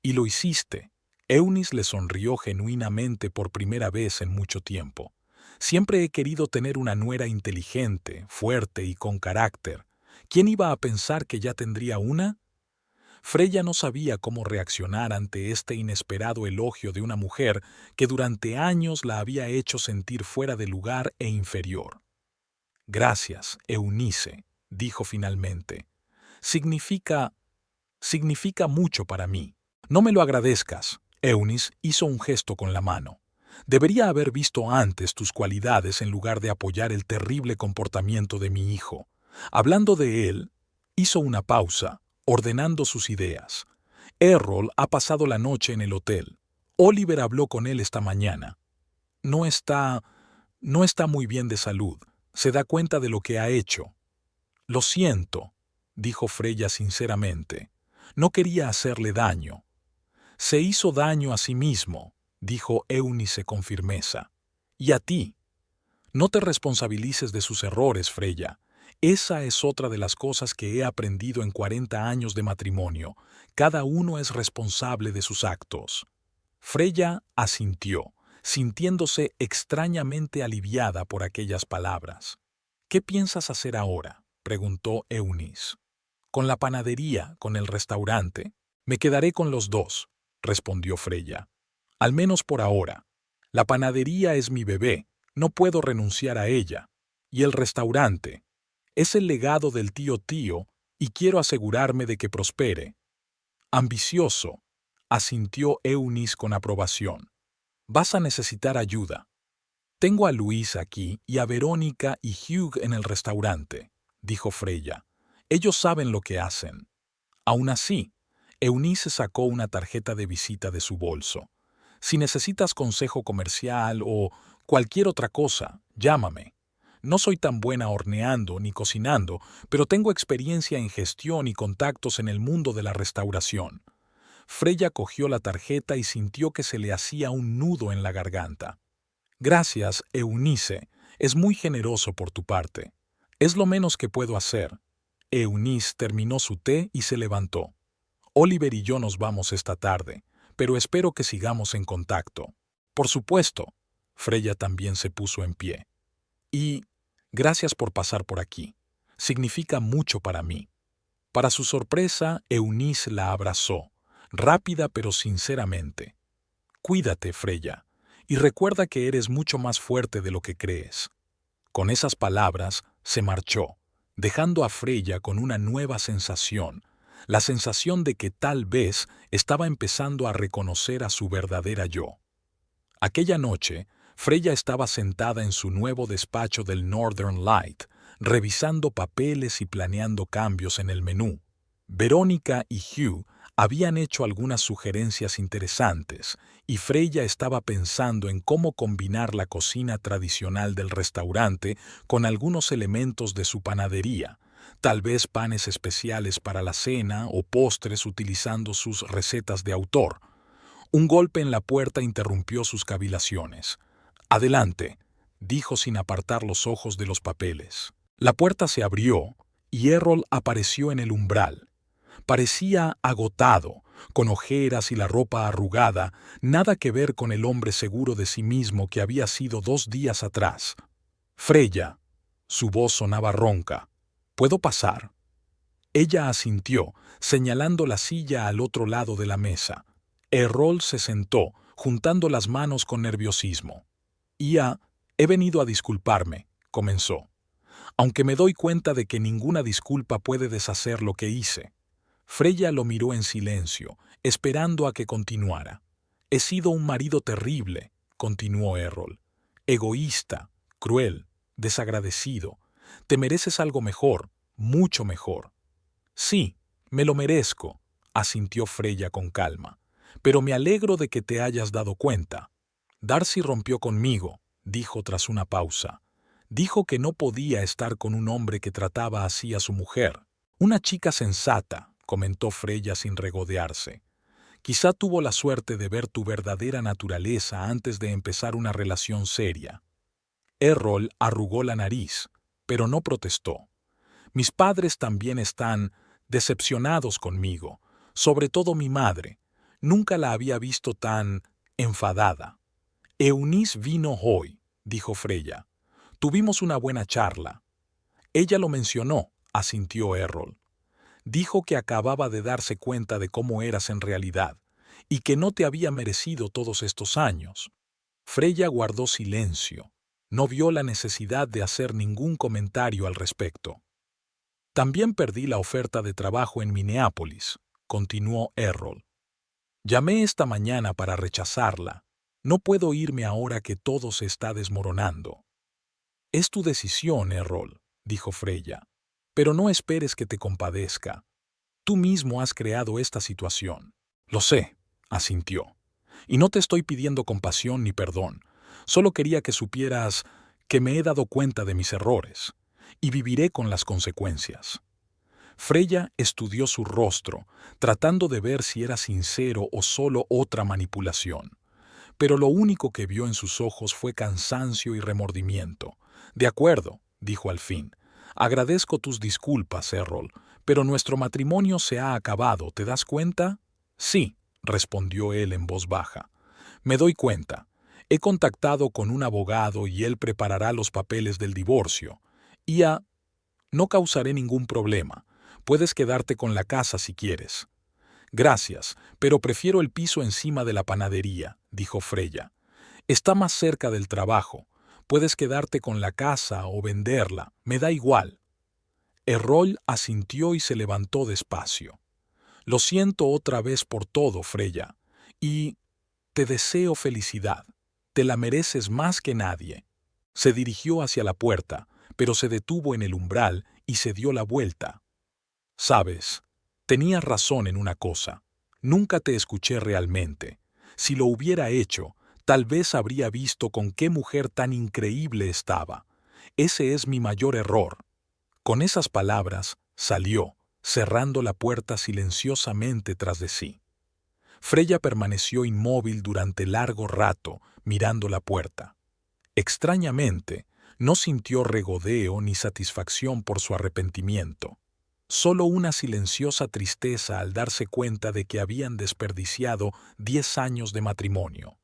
«Y lo hiciste». Eunice le sonrió genuinamente por primera vez en mucho tiempo. «Siempre he querido tener una nuera inteligente, fuerte y con carácter. ¿Quién iba a pensar que ya tendría una?» Freya no sabía cómo reaccionar ante este inesperado elogio de una mujer que durante años la había hecho sentir fuera de lugar e inferior. «Gracias, Eunice», dijo finalmente. Significa mucho para mí». «No me lo agradezcas». Eunice hizo un gesto con la mano. «Debería haber visto antes tus cualidades en lugar de apoyar el terrible comportamiento de mi hijo». Hablando de él, hizo una pausa, ordenando sus ideas. «Errol ha pasado la noche en el hotel. Oliver habló con él esta mañana. No está muy bien de salud. Se da cuenta de lo que ha hecho». «Lo siento», dijo Freya sinceramente. No quería hacerle daño. Se hizo daño a sí mismo, dijo Eunice con firmeza. Y a ti. No te responsabilices de sus errores, Freya. Esa es otra de las cosas que he aprendido en 40 años de matrimonio. Cada uno es responsable de sus actos. Freya asintió, sintiéndose extrañamente aliviada por aquellas palabras. ¿Qué piensas hacer ahora?, preguntó Eunice. Con la panadería, con el restaurante. Me quedaré con los dos, respondió Freya. Al menos por ahora. La panadería es mi bebé, no puedo renunciar a ella. Y el restaurante. Es el legado del tío y quiero asegurarme de que prospere. Ambicioso, asintió Eunice con aprobación. Vas a necesitar ayuda. Tengo a Luis aquí y a Verónica y Hugh en el restaurante, dijo Freya. Ellos saben lo que hacen. Aún así, Eunice sacó una tarjeta de visita de su bolso. Si necesitas consejo comercial o cualquier otra cosa, llámame. No soy tan buena horneando ni cocinando, pero tengo experiencia en gestión y contactos en el mundo de la restauración. Freya cogió la tarjeta y sintió que se le hacía un nudo en la garganta. Gracias, Eunice. Es muy generoso por tu parte. Es lo menos que puedo hacer. Eunice terminó su té y se levantó. Oliver y yo nos vamos esta tarde, pero espero que sigamos en contacto. Por supuesto. Freya también se puso en pie. Y gracias por pasar por aquí. Significa mucho para mí. Para su sorpresa, Eunice la abrazó, rápida pero sinceramente. Cuídate, Freya, y recuerda que eres mucho más fuerte de lo que crees. Con esas palabras, se marchó, dejando a Freya con una nueva sensación, la sensación de que tal vez estaba empezando a reconocer a su verdadera yo. Aquella noche, Freya estaba sentada en su nuevo despacho del Northern Light, revisando papeles y planeando cambios en el menú. Verónica y Hugh habían hecho algunas sugerencias interesantes, y Freya estaba pensando en cómo combinar la cocina tradicional del restaurante con algunos elementos de su panadería, tal vez panes especiales para la cena o postres utilizando sus recetas de autor. Un golpe en la puerta interrumpió sus cavilaciones. «Adelante», dijo sin apartar los ojos de los papeles. La puerta se abrió y Errol apareció en el umbral. Parecía agotado, con ojeras y la ropa arrugada, nada que ver con el hombre seguro de sí mismo que había sido 2 días atrás. «Freya», su voz sonaba ronca, «¿puedo pasar?». Ella asintió, señalando la silla al otro lado de la mesa. Errol se sentó, juntando las manos con nerviosismo. He venido a disculparme», comenzó. «Aunque me doy cuenta de que ninguna disculpa puede deshacer lo que hice». Freya lo miró en silencio, esperando a que continuara. «He sido un marido terrible», continuó Errol. «Egoísta, cruel, desagradecido. Te mereces algo mejor, mucho mejor». «Sí, me lo merezco», asintió Freya con calma. «Pero me alegro de que te hayas dado cuenta». «Darcy rompió conmigo», dijo tras una pausa. «Dijo que no podía estar con un hombre que trataba así a su mujer». «Una chica sensata», comentó Freya sin regodearse. «Quizá tuvo la suerte de ver tu verdadera naturaleza antes de empezar una relación seria». Errol arrugó la nariz, pero no protestó. «Mis padres también están decepcionados conmigo, sobre todo mi madre. Nunca la había visto tan enfadada». «Eunice vino hoy», dijo Freya. «Tuvimos una buena charla». «Ella lo mencionó», asintió Errol. «Dijo que acababa de darse cuenta de cómo eras en realidad, y que no te había merecido todos estos años». Freya guardó silencio. No vio la necesidad de hacer ningún comentario al respecto. «También perdí la oferta de trabajo en Minneapolis», continuó Errol. «Llamé esta mañana para rechazarla. No puedo irme ahora que todo se está desmoronando». «Es tu decisión, Errol», dijo Freya. «Pero no esperes que te compadezca. Tú mismo has creado esta situación». «Lo sé», asintió. «Y no te estoy pidiendo compasión ni perdón. Solo quería que supieras que me he dado cuenta de mis errores y viviré con las consecuencias». Freya estudió su rostro, tratando de ver si era sincero o solo otra manipulación. Pero lo único que vio en sus ojos fue cansancio y remordimiento. De acuerdo, dijo al fin. Agradezco tus disculpas, Errol, pero nuestro matrimonio se ha acabado, ¿te das cuenta? Sí, respondió él en voz baja. Me doy cuenta. He contactado con un abogado y él preparará los papeles del divorcio. No causaré ningún problema. Puedes quedarte con la casa si quieres. Gracias, pero prefiero el piso encima de la panadería, dijo Freya. Está más cerca del trabajo. Puedes quedarte con la casa o venderla, me da igual. Errol asintió y se levantó despacio. Lo siento otra vez por todo, Freya, y te deseo felicidad. Te la mereces más que nadie. Se dirigió hacia la puerta, pero se detuvo en el umbral y se dio la vuelta. Sabes, tenías razón en una cosa. Nunca te escuché realmente. Si lo hubiera hecho, tal vez habría visto con qué mujer tan increíble estaba. Ese es mi mayor error. Con esas palabras, salió, cerrando la puerta silenciosamente tras de sí. Freya permaneció inmóvil durante largo rato, mirando la puerta. Extrañamente, no sintió regodeo ni satisfacción por su arrepentimiento. Solo una silenciosa tristeza al darse cuenta de que habían desperdiciado 10 años de matrimonio.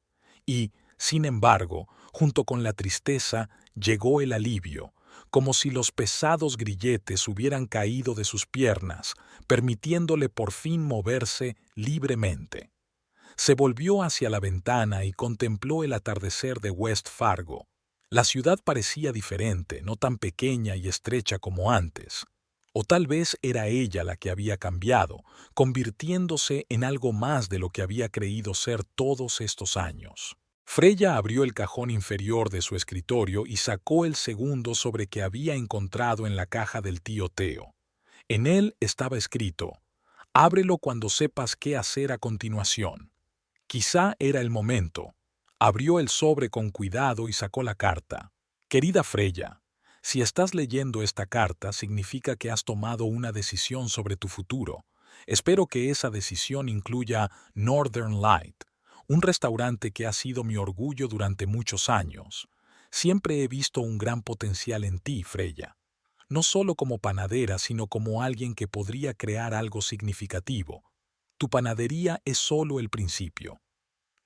Y, sin embargo, junto con la tristeza, llegó el alivio, como si los pesados grilletes hubieran caído de sus piernas, permitiéndole por fin moverse libremente. Se volvió hacia la ventana y contempló el atardecer de West Fargo. La ciudad parecía diferente, no tan pequeña y estrecha como antes. O tal vez era ella la que había cambiado, convirtiéndose en algo más de lo que había creído ser todos estos años. Freya abrió el cajón inferior de su escritorio y sacó el segundo sobre que había encontrado en la caja del tío Theo. En él estaba escrito: «Ábrelo cuando sepas qué hacer a continuación». Quizá era el momento. Abrió el sobre con cuidado y sacó la carta. «Querida Freya, si estás leyendo esta carta, significa que has tomado una decisión sobre tu futuro. Espero que esa decisión incluya Northern Light, un restaurante que ha sido mi orgullo durante muchos años. Siempre he visto un gran potencial en ti, Freya. No solo como panadera, sino como alguien que podría crear algo significativo. Tu panadería es solo el principio.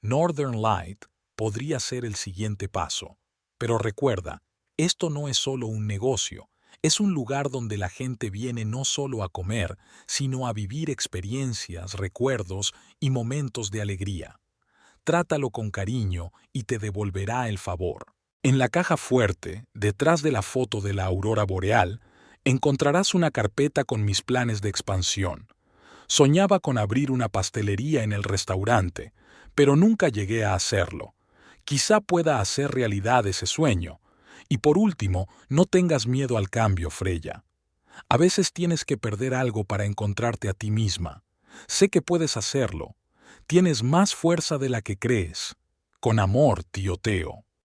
Northern Light podría ser el siguiente paso. Pero recuerda, esto no es solo un negocio, es un lugar donde la gente viene no solo a comer, sino a vivir experiencias, recuerdos y momentos de alegría. Trátalo con cariño y te devolverá el favor. En la caja fuerte, detrás de la foto de la aurora boreal, encontrarás una carpeta con mis planes de expansión. Soñaba con abrir una pastelería en el restaurante, pero nunca llegué a hacerlo. Quizá pueda hacer realidad ese sueño. Y por último, no tengas miedo al cambio, Freya. A veces tienes que perder algo para encontrarte a ti misma. Sé que puedes hacerlo. Tienes más fuerza de la que crees. Con amor, tío Theo.